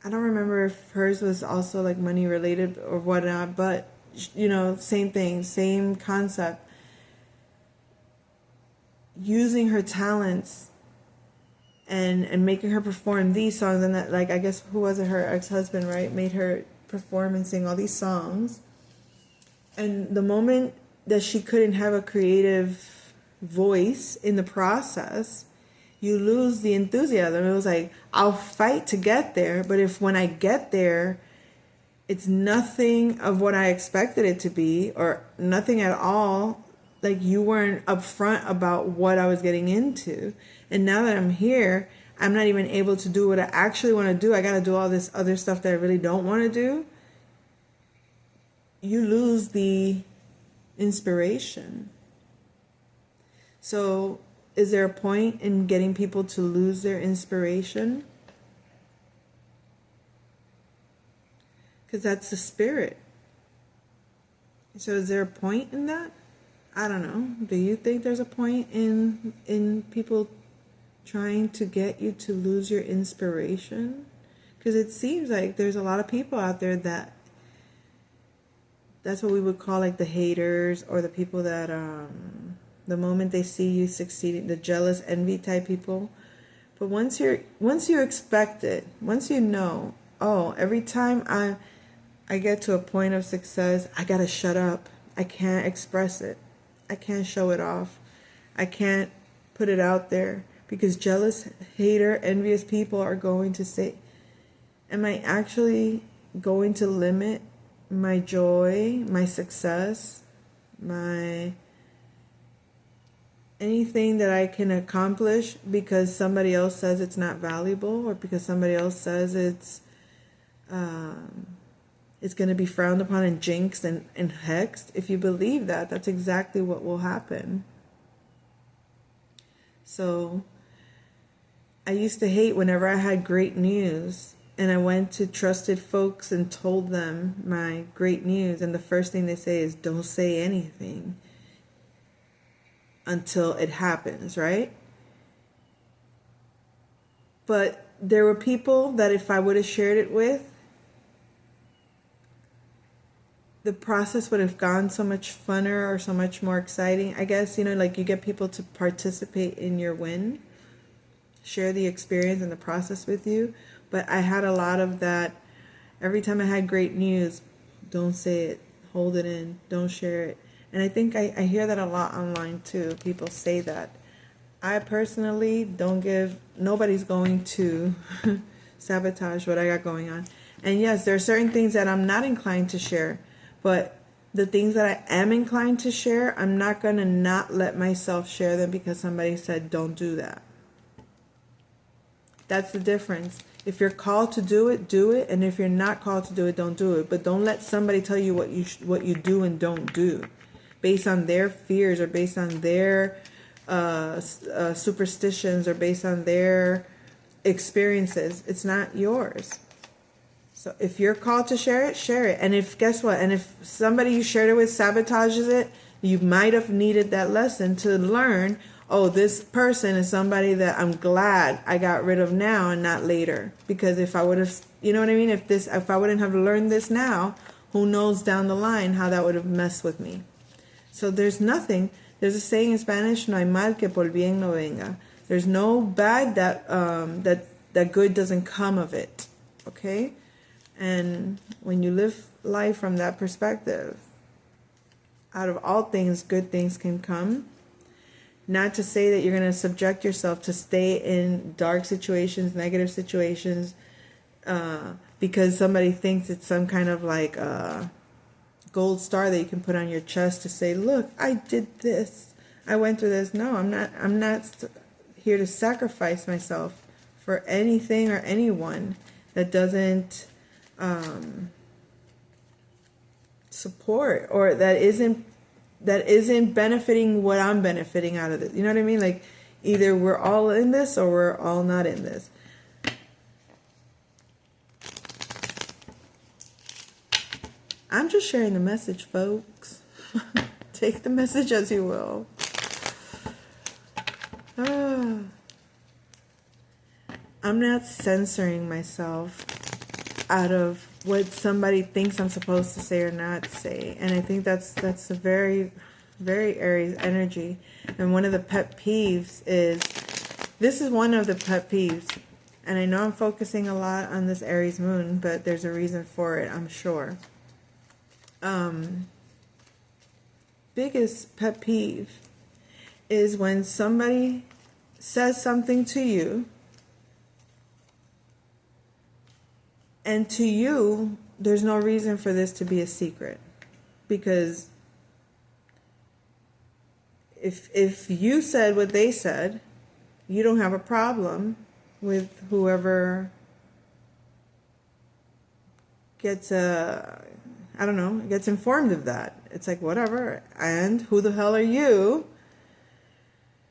don't remember if hers was also like money related or whatnot, but same thing, same concept. using her talents and making her perform these songs, and that, like, I guess, who was it, her ex-husband, right, made her perform and sing all these songs. And the moment that she couldn't have a creative voice in the process, you lose the enthusiasm. It was like, I'll fight to get there, but if when I get there, it's nothing of what I expected it to be, or nothing at all, like, you weren't upfront about what I was getting into. And now that I'm here, I'm not even able to do what I actually want to do. I got to do all this other stuff that I really don't want to do. You lose the inspiration. So, is there a point in getting people to lose their inspiration? Because that's the spirit. So is there a point in that? I don't know. Do you think there's a point in people trying to get you to lose your inspiration? Because it seems like there's a lot of people out there that's what we would call like the haters, or the people that the moment they see you succeeding, the jealous, envy type people. But once you expect it, once you know, oh, every time I get to a point of success, I gotta shut up. I can't express it. I can't show it off. I can't put it out there, because jealous, hater, envious people are going to say, am I actually going to limit my joy, my success, my anything that I can accomplish because somebody else says it's not valuable, or because somebody else says it's going to be frowned upon and jinxed and hexed? If you believe that, that's exactly what will happen. So I used to hate whenever I had great news and I went to trusted folks and told them my great news, and the first thing they say is, don't say anything until it happens, right? But there were people that if I would have shared it with, the process would have gone so much funner or so much more exciting. I guess, like, you get people to participate in your win, share the experience and the process with you. But I had a lot of that. Every time I had great news, don't say it, hold it in, don't share it. And I think I hear that a lot online too. People say that. I personally nobody's going to sabotage what I got going on. And yes, there are certain things that I'm not inclined to share. But the things that I am inclined to share, I'm not going to not let myself share them because somebody said don't do that. That's the difference. If you're called to do it, do it. And if you're not called to do it, don't do it. But don't let somebody tell you what you do and don't do based on their fears, or based on their superstitions, or based on their experiences. It's not yours. So if you're called to share it, share it. And guess what? And if somebody you shared it with sabotages it, you might have needed that lesson to learn, oh, this person is somebody that I'm glad I got rid of now and not later. Because if I would have, you know what I mean? If I wouldn't have learned this now, who knows down the line how that would have messed with me. So there's a saying in Spanish, no hay mal que por bien no venga. There's no bad that good doesn't come of it. Okay? And when you live life from that perspective, out of all things, good things can come. Not to say that you're going to subject yourself to stay in dark situations, negative situations, because somebody thinks it's some kind of like gold star that you can put on your chest to say, look, I did this. I went through this. No, I'm not here to sacrifice myself for anything or anyone that doesn't support, or that isn't benefiting what I'm benefiting out of it. You know what I mean? Like, either we're all in this or we're all not in this. I'm just sharing the message, folks. Take the message as you will. I'm not censoring myself out of what somebody thinks I'm supposed to say or not say. And I think that's a very, very Aries energy. And one of the pet peeves is, this is one of the pet peeves. And I know I'm focusing a lot on this Aries moon, but there's a reason for it, I'm sure. Biggest pet peeve is when somebody says something to you, and to you, there's no reason for this to be a secret. Because if you said what they said, you don't have a problem with whoever gets gets informed of that. It's like, whatever. And who the hell are you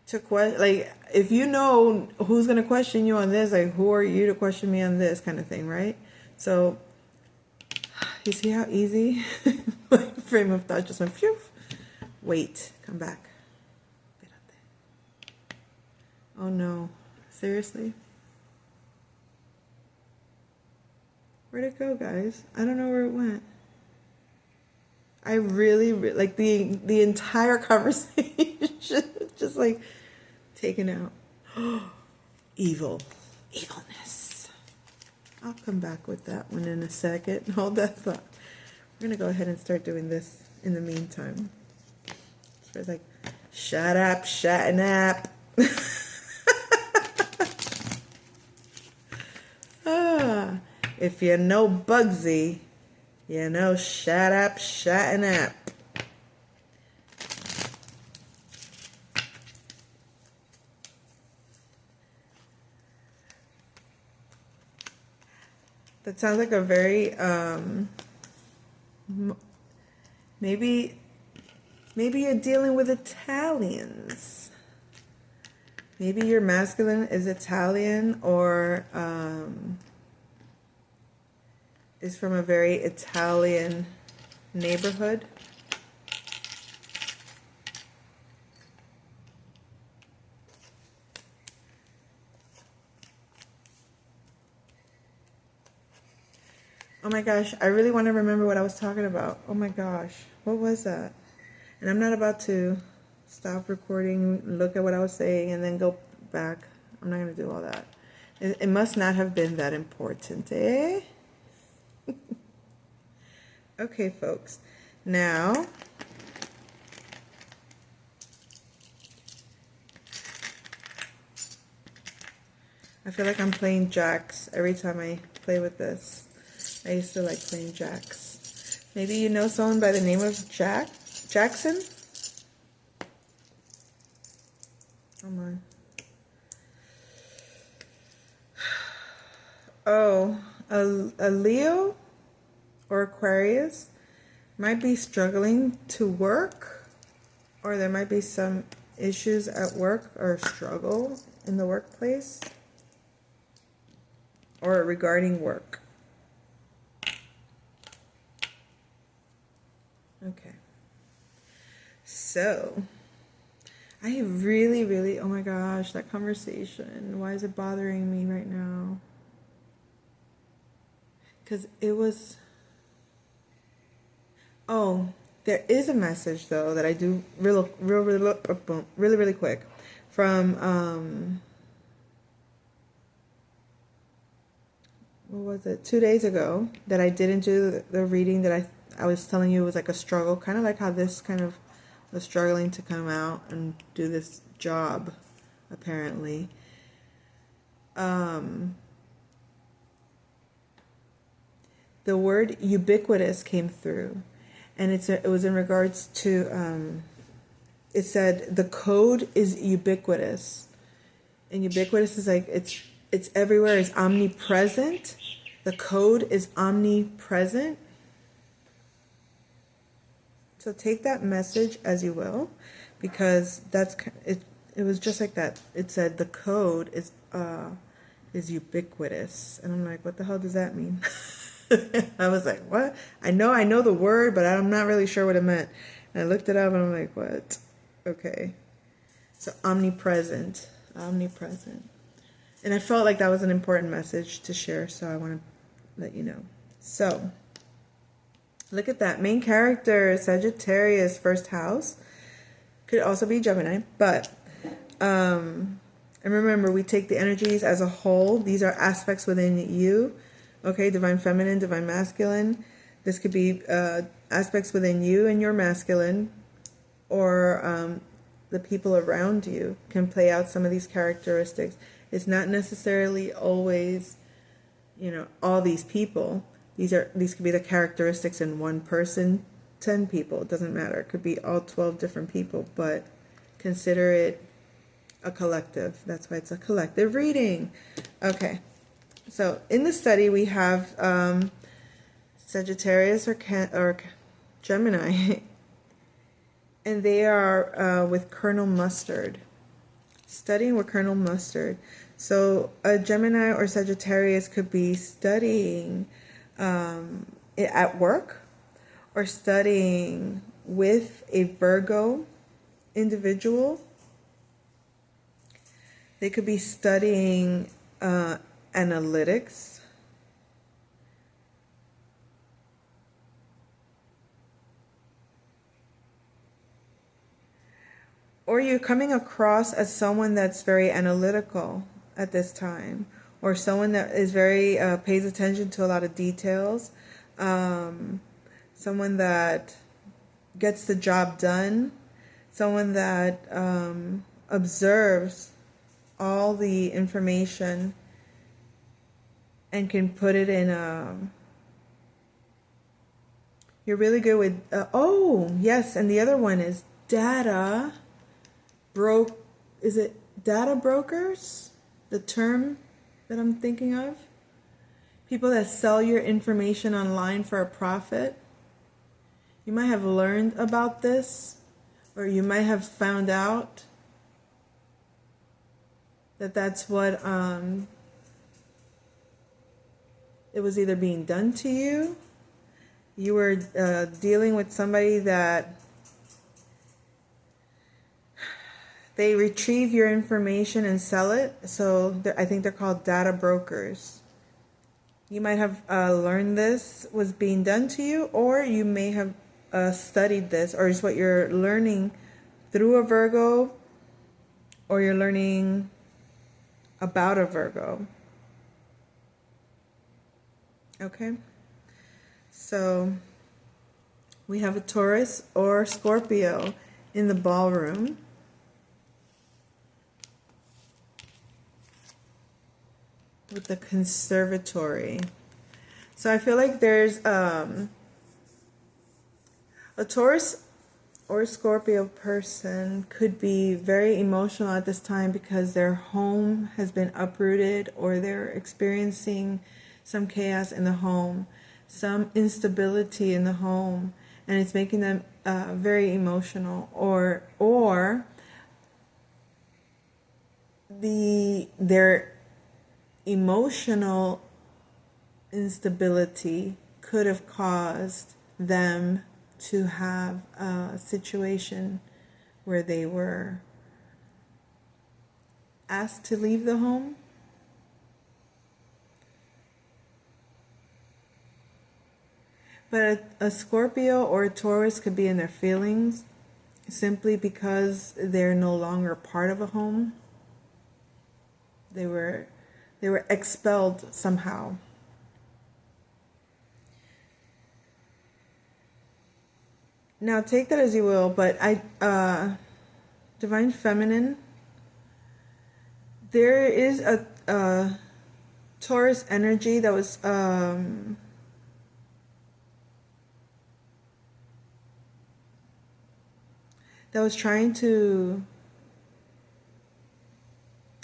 to like, if you know who's going to question you on this, like, who are you to question me on this kind of thing, right? So you see how easy my frame of thought just went, phew. Wait, come back. Oh no, seriously? Where'd it go, guys? I don't know where it went. I really like the entire conversation just like taken out. Evilness. I'll come back with that one in a second. Hold that thought. We're gonna go ahead and start doing this in the meantime. So it's like, shut up, Shatnap. If you know Bugsy, you know shut up, Shatnap. That sounds like a very, maybe you're dealing with Italians. Maybe your masculine is Italian, or is from a very Italian neighborhood. Oh my gosh, I really want to remember what I was talking about. Oh my gosh, what was that? And I'm not about to stop recording, look at what I was saying, and then go back. I'm not going to do all that. It must not have been that important, eh? Okay, folks. Now, I feel like I'm playing jacks every time I play with this. I used to like playing jacks. Maybe you know someone by the name of Jackson? Oh my. Oh, a Leo or Aquarius might be struggling to work, or there might be some issues at work or struggle in the workplace or regarding work. Okay. So, I really, oh my gosh, that conversation. Why is it bothering me right now? Because it was... Oh, there is a message though that I do really quick from what was it, 2 days ago, that I didn't do the reading that I was telling you was like a struggle, kind of like how this kind of was struggling to come out and do this job, apparently. The word ubiquitous came through. And it was in regards to, it said the code is ubiquitous. And ubiquitous is like, it's everywhere, it's omnipresent. The code is omnipresent. So take that message as you will, because that's it. It was just like that. It said the code is ubiquitous. And I'm like, what the hell does that mean? I was like, what? I know the word, but I'm not really sure what it meant. And I looked it up and I'm like, what? Okay. So omnipresent. And I felt like that was an important message to share, so I want to let you know. So, look at that. Main character, Sagittarius, first house. Could also be Gemini, but and remember, we take the energies as a whole. These are aspects within you. Okay, divine feminine, divine masculine. This could be aspects within you and your masculine, or the people around you can play out some of these characteristics. It's not necessarily always, all these people. These could be the characteristics in one person, 10 people. It doesn't matter. It could be all 12 different people, but consider it a collective. That's why it's a collective reading. Okay. So in the study, we have Sagittarius or Gemini, and they are with Colonel Mustard, studying with Colonel Mustard. So a Gemini or Sagittarius could be studying at work, or studying with a Virgo individual. They could be studying analytics. Or you're coming across as someone that's very analytical at this time, or someone that is very pays attention to a lot of details, someone that gets the job done, someone that observes all the information and can put it in you're really good with oh yes, and the other one is data is it data brokers, the term that I'm thinking of? People that sell your information online for a profit. You might have learned about this, or you might have found out that that's what it was either being done to you. You were dealing with somebody that they retrieve your information and sell it. So I think they're called data brokers. You might have learned this was being done to you, or you may have studied this, or is what you're learning through a Virgo, or you're learning about a Virgo. Okay, so we have a Taurus or Scorpio in the ballroom. With the conservatory. So I feel like there's a Taurus or Scorpio person could be very emotional at this time because their home has been uprooted, or they're experiencing some chaos in the home, some instability in the home, and it's making them very emotional, or their emotional instability could have caused them to have a situation where they were asked to leave the home. But a Scorpio or a Taurus could be in their feelings simply because they're no longer part of a home. They were expelled somehow. Now take that as you will, but divine feminine, there is a Taurus energy that was trying to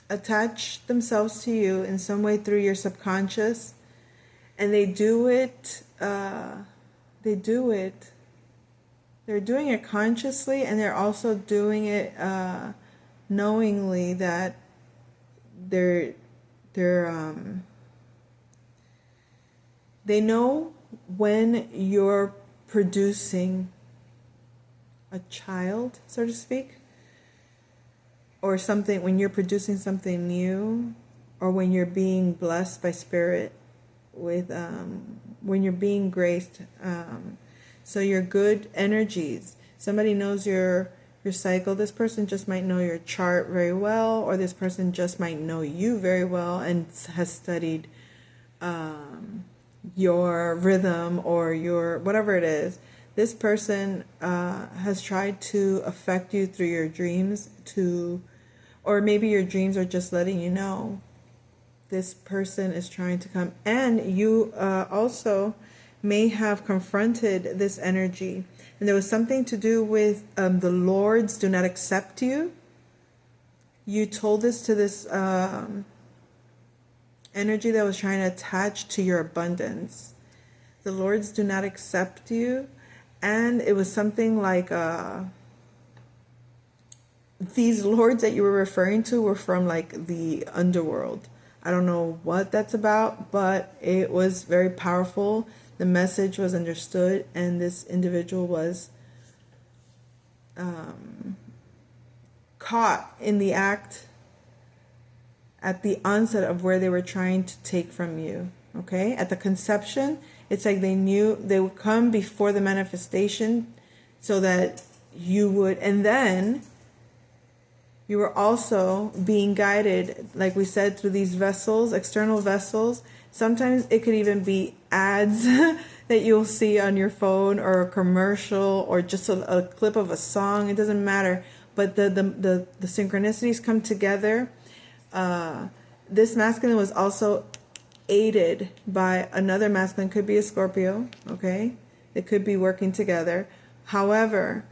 attach themselves to you in some way through your subconscious, and they're doing it consciously, and they're also doing it knowingly that they know when you're producing a child, so to speak, or something, when you're producing something new, or when you're being blessed by spirit with when you're being graced, so your good energies. Somebody knows you're your cycle. This person just might know your chart very well, or this person just might know you very well and has studied your rhythm or your whatever it is. This person has tried to affect you through your dreams, or maybe your dreams are just letting you know this person is trying to come. And you also may have confronted this energy. And there was something to do with the Lords do not accept you. You told this to this energy that was trying to attach to your abundance. The Lords do not accept you. And it was something like these lords that you were referring to were from like the underworld. I don't know what that's about, but it was very powerful. The message was understood, and this individual was caught in the act at the onset of where they were trying to take from you. Okay, at the conception, it's like they knew they would come before the manifestation so that you would, and then you were also being guided, like we said, through these vessels, external vessels. Sometimes it could even be ads that you'll see on your phone, or a commercial, or just a clip of a song. It doesn't matter. But the synchronicities come together. This masculine was also aided by another masculine. Could be a Scorpio, okay? It could be working together. However,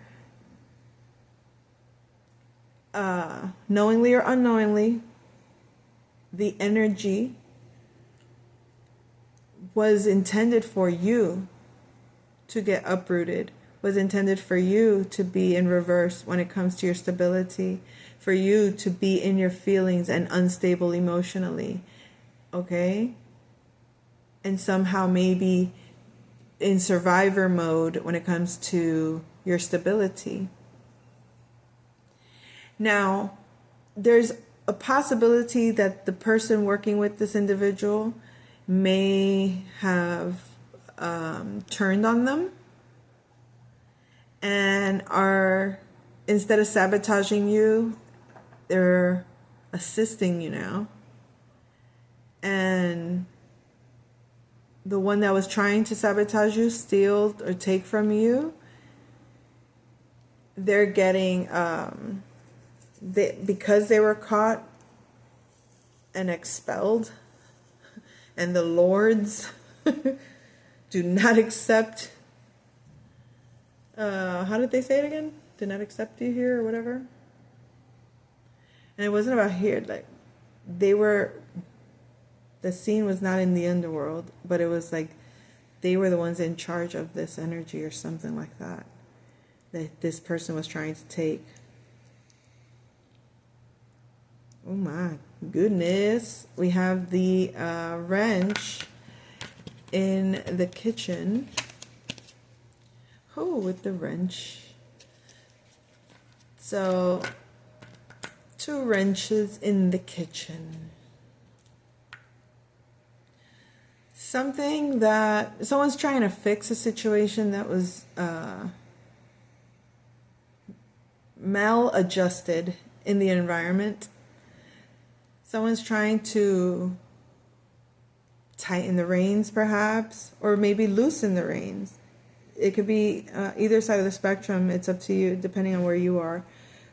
knowingly or unknowingly, the energy was intended for you to get uprooted, was intended for you to be in reverse when it comes to your stability, for you to be in your feelings and unstable emotionally, okay? And somehow maybe in survivor mode when it comes to your stability. Now, there's a possibility that the person working with this individual may have turned on them and are, instead of sabotaging you, they're assisting you now. And the one that was trying to sabotage you, steal or take from you, they're getting, because they were caught and expelled, and the lords do not accept, how did they say it again? Do not accept you here or whatever. And it wasn't about here, like the scene was not in the underworld, but it was like they were the ones in charge of this energy or something like that this person was trying to take. Oh my goodness. We have the wrench in the kitchen. Oh, with the wrench. So, 2 wrenches in the kitchen. Something that someone's trying to fix a situation that was maladjusted in the environment. Someone's trying to tighten the reins, perhaps, or maybe loosen the reins. It could be either side of the spectrum. It's up to you, depending on where you are.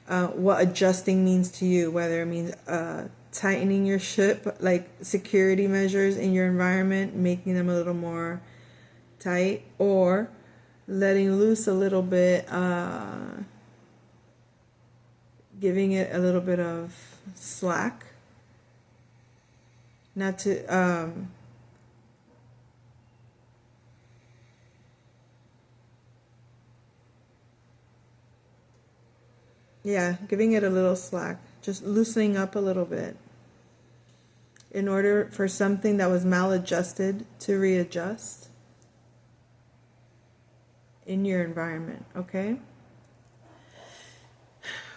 What adjusting means to you, whether it means tightening your ship, like security measures in your environment, making them a little more tight, or letting loose a little bit, giving it a little bit of slack. Not to, giving it a little slack, just loosening up a little bit in order for something that was maladjusted to readjust in your environment, okay?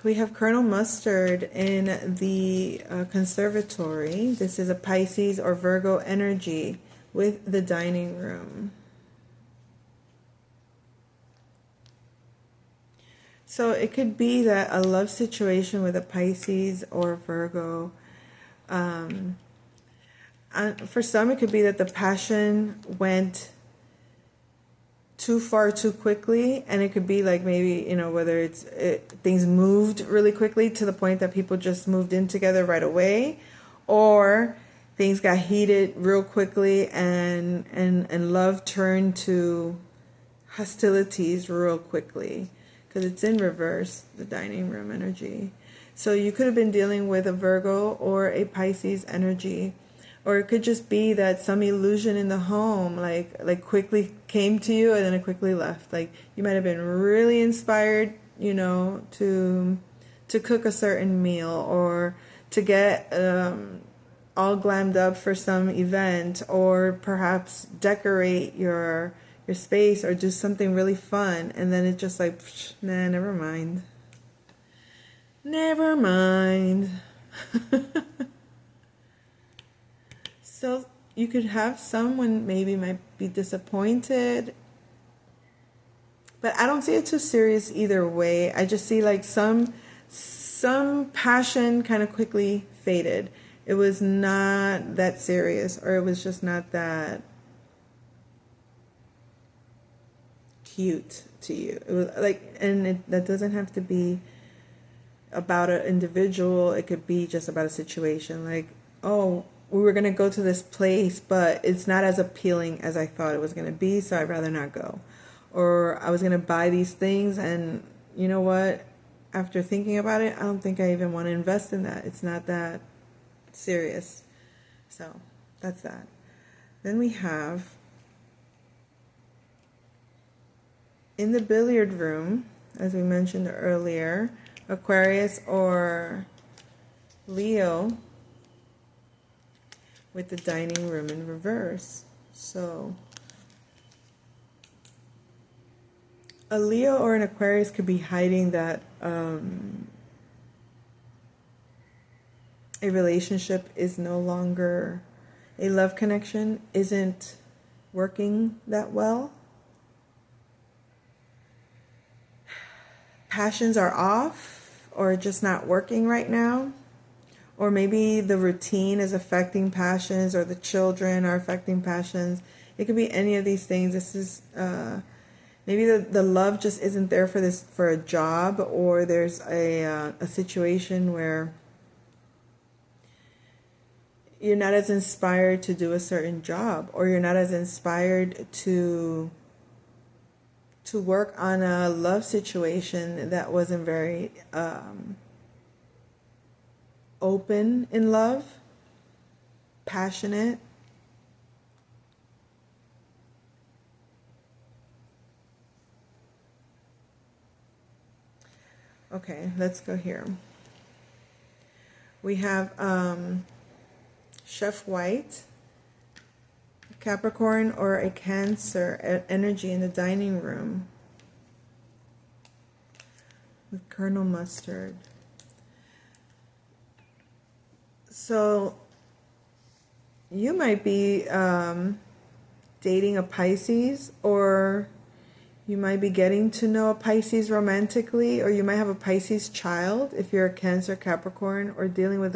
We have Colonel Mustard in the conservatory. This is a Pisces or Virgo energy with the dining room. So it could be that a love situation with a Pisces or Virgo, for some it could be that the passion went too far too quickly, and it could be like maybe, whether things moved really quickly to the point that people just moved in together right away, or things got heated real quickly and love turned to hostilities real quickly, because it's in reverse, the dining room energy. So you could have been dealing with a Virgo or a Pisces energy, or it could just be that some illusion in the home like quickly came to you and then it quickly left. Like you might have been really inspired, to cook a certain meal, or to get all glammed up for some event, or perhaps decorate your space or do something really fun, and then it's just like, nah, never mind. Never mind. So you could have someone maybe might be disappointed, but I don't see it too serious either way. I just see like some passion kind of quickly faded. It was not that serious, or it was just not that cute to you. It was like, and that doesn't have to be about an individual. It could be just about a situation. Like, oh, we were going to go to this place, but it's not as appealing as I thought it was going to be, so I'd rather not go. Or I was going to buy these things, and you know what? After thinking about it, I don't think I even want to invest in that. It's not that serious. So that's that. Then we have in the billiard room, as we mentioned earlier, Aquarius or Leo with the dining room in reverse. So a Leo or an Aquarius could be hiding that a relationship is no longer, a love connection isn't working that well. Passions are off or just not working right now. Or maybe the routine is affecting passions, or the children are affecting passions. It could be any of these things. This is maybe the love just isn't there for a job, or there's a situation where you're not as inspired to do a certain job, or you're not as inspired to work on a love situation that wasn't very open in love, passionate. Okay, let's go here. We have Chef White, Capricorn or a Cancer energy in the dining room with Colonel Mustard. So you might be dating a Pisces, or you might be getting to know a Pisces romantically, or you might have a Pisces child if you're a Cancer, Capricorn, or dealing with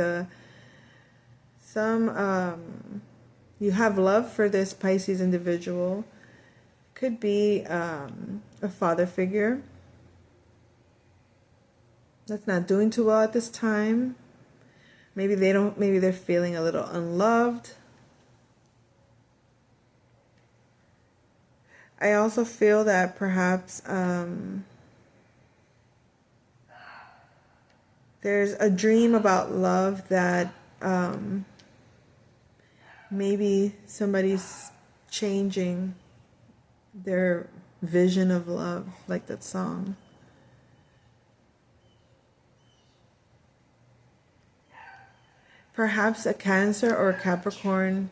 you have love for this Pisces individual. Could be a father figure that's not doing too well at this time. Maybe they're feeling a little unloved. I also feel that perhaps there's a dream about love that maybe somebody's changing their vision of love, like that song. Perhaps a Cancer or a Capricorn,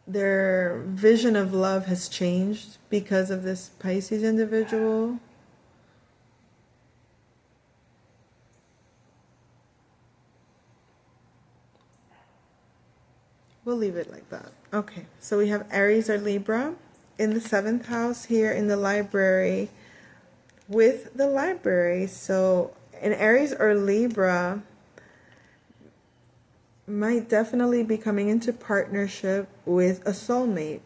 their vision of love has changed because of this Pisces individual. We'll leave it like that. Okay, so we have Aries or Libra. in the 7th house here in the library with the library. So in Aries or Libra, might definitely be coming into partnership with a soulmate.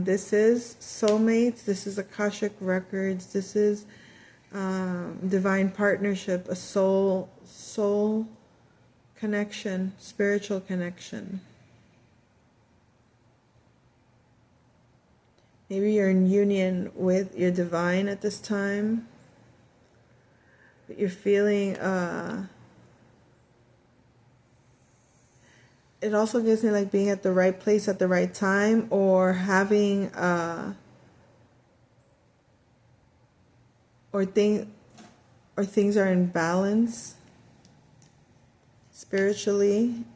This is soulmates. This is Akashic Records. This is divine partnership, a soul connection, spiritual connection. Maybe you're in union with your divine at this time, but you're feeling it also gives me like being at the right place at the right time, or having or things are in balance spiritually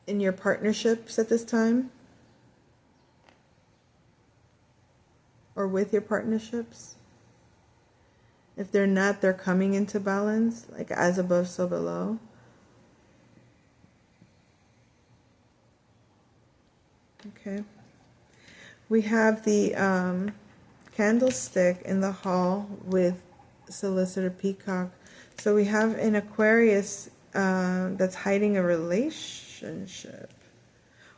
in your partnerships at this time, or with your partnerships. If they're not, they're coming into balance, like as above, so below. Okay. We have the candlestick in the hall with Solicitor Peacock. So we have an Aquarius that's hiding a relationship,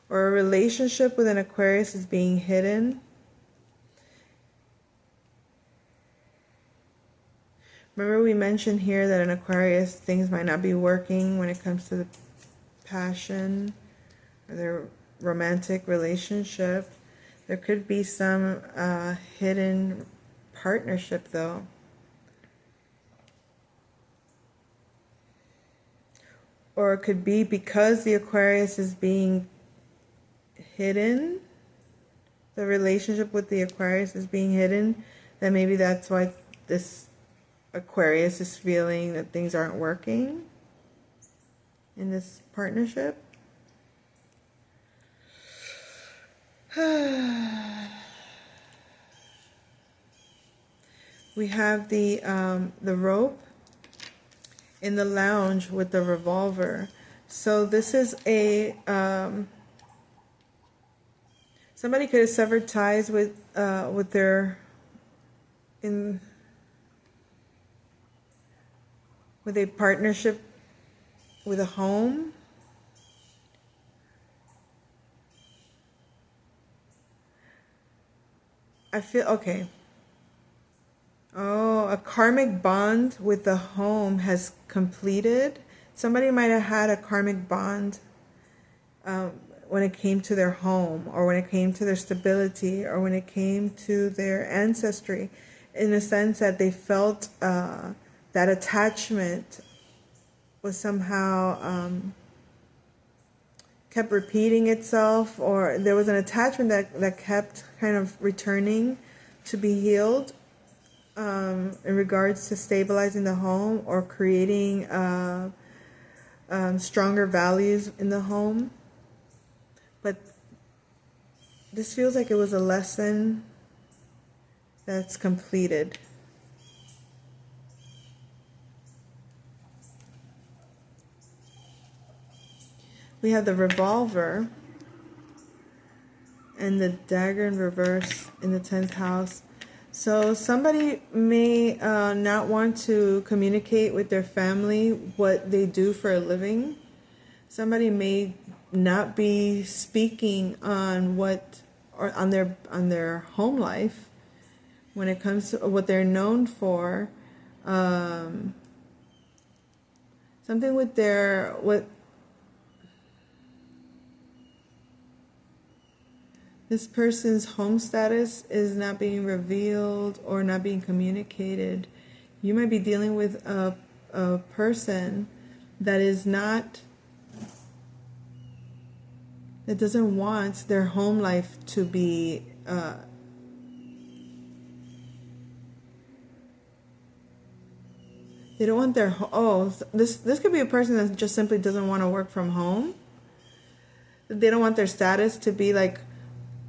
or a relationship with an Aquarius is being hidden. Remember we mentioned here that in Aquarius things might not be working when it comes to the passion or their romantic relationship. There could be some hidden partnership though. Or it could be because the Aquarius is being hidden, the relationship with the Aquarius is being hidden, then maybe that's why this Aquarius is feeling that things aren't working in this partnership. We have the rope in the lounge with the revolver. So this is a somebody could have severed ties with their with a partnership with a home. I feel okay. Oh, a karmic bond with the home has completed. Somebody might have had a karmic bond when it came to their home, or when it came to their stability, or when it came to their ancestry, in the sense that they felt that attachment was somehow kept repeating itself, or there was an attachment that kept kind of returning to be healed in regards to stabilizing the home or creating stronger values in the home. But this feels like it was a lesson that's completed. We have the revolver and the dagger in reverse in the 10th house. So somebody may not want to communicate with their family what they do for a living. Somebody may not be speaking on on their home life when it comes to what they're known for. Something with this person's home status is not being revealed or not being communicated. You might be dealing with a person that doesn't want their home life to be they don't want their this could be a person that just simply doesn't want to work from home. They don't want their status to be like,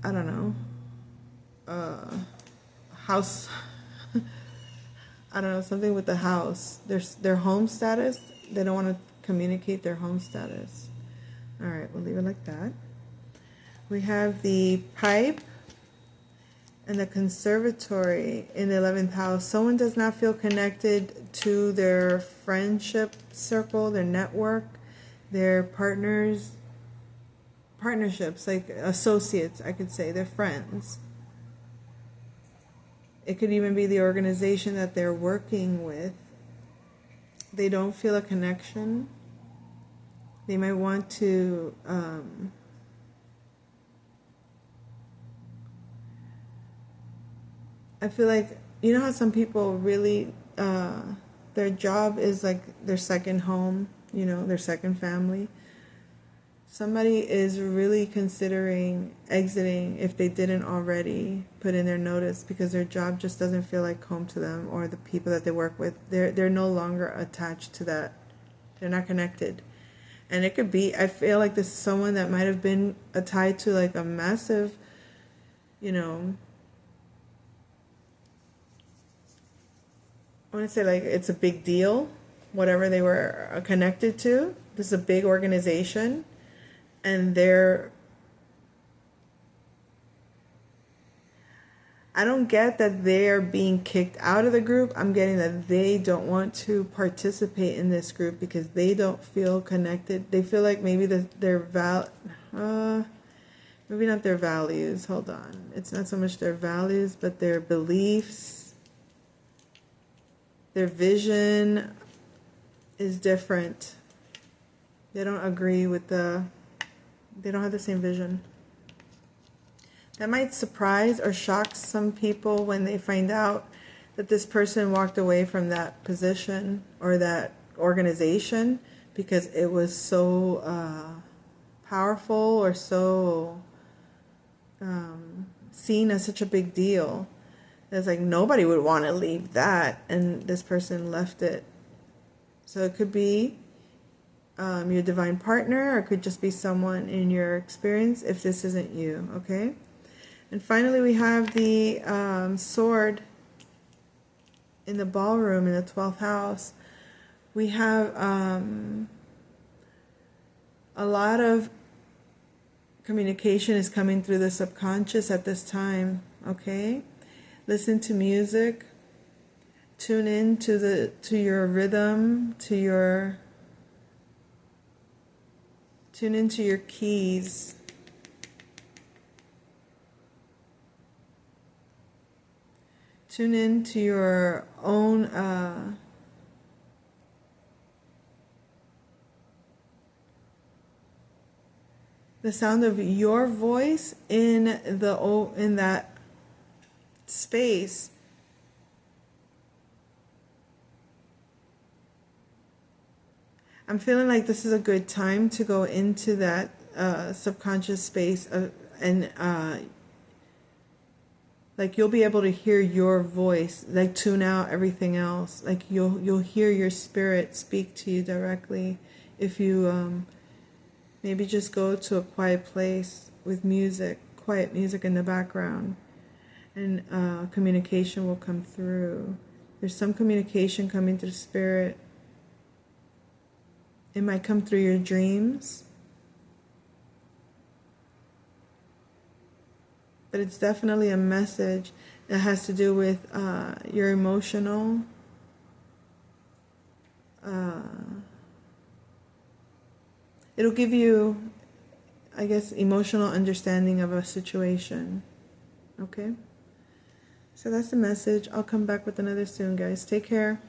I don't know, house, I don't know, something with the house. Their home status, they don't want to communicate their home status. All right, we'll leave it like that. We have the pipe And the conservatory in the 11th house, someone does not feel connected to their friendship circle, their network, their partnerships, like associates, I could say, their friends. It could even be the organization that they're working with. They don't feel a connection. They might want to I feel like, you know how some people really, their job is like their second home, you know, their second family. Somebody is really considering exiting if they didn't already put in their notice, because their job just doesn't feel like home to them, or the people that they work with. They're no longer attached to that. They're not connected. And it could be, I feel like this is someone that might have been tied to like a massive, you know, I want to say like it's a big deal, whatever they were connected to. This is a big organization, and I don't get that they're being kicked out of the group. I'm getting that they don't want to participate in this group because they don't feel connected. They feel like maybe maybe not their values. Hold on. It's not so much their values, but their beliefs. Their vision is different. They don't agree with they don't have the same vision. That might surprise or shock some people when they find out that this person walked away from that position or that organization because it was so powerful or so seen as such a big deal. It's like nobody would want to leave that, and this person left it. So it could be your divine partner, or it could just be someone in your experience if this isn't you, okay? And finally, we have the sword in the ballroom in the 12th house. We have a lot of communication is coming through the subconscious at this time, okay? Listen to music. Tune in to your rhythm, tune into your keys. Tune into your own the sound of your voice in that space. I'm feeling like this is a good time to go into that subconscious space and like you'll be able to hear your voice, like tune out everything else. Like you'll hear your spirit speak to you directly if you maybe just go to a quiet place with quiet music in the background, and communication will come through. There's some communication coming through spirit. It might come through your dreams, but it's definitely a message that has to do with your emotional it'll give you, I guess, emotional understanding of a situation. Okay? So that's the message. I'll come back with another soon, guys. Take care.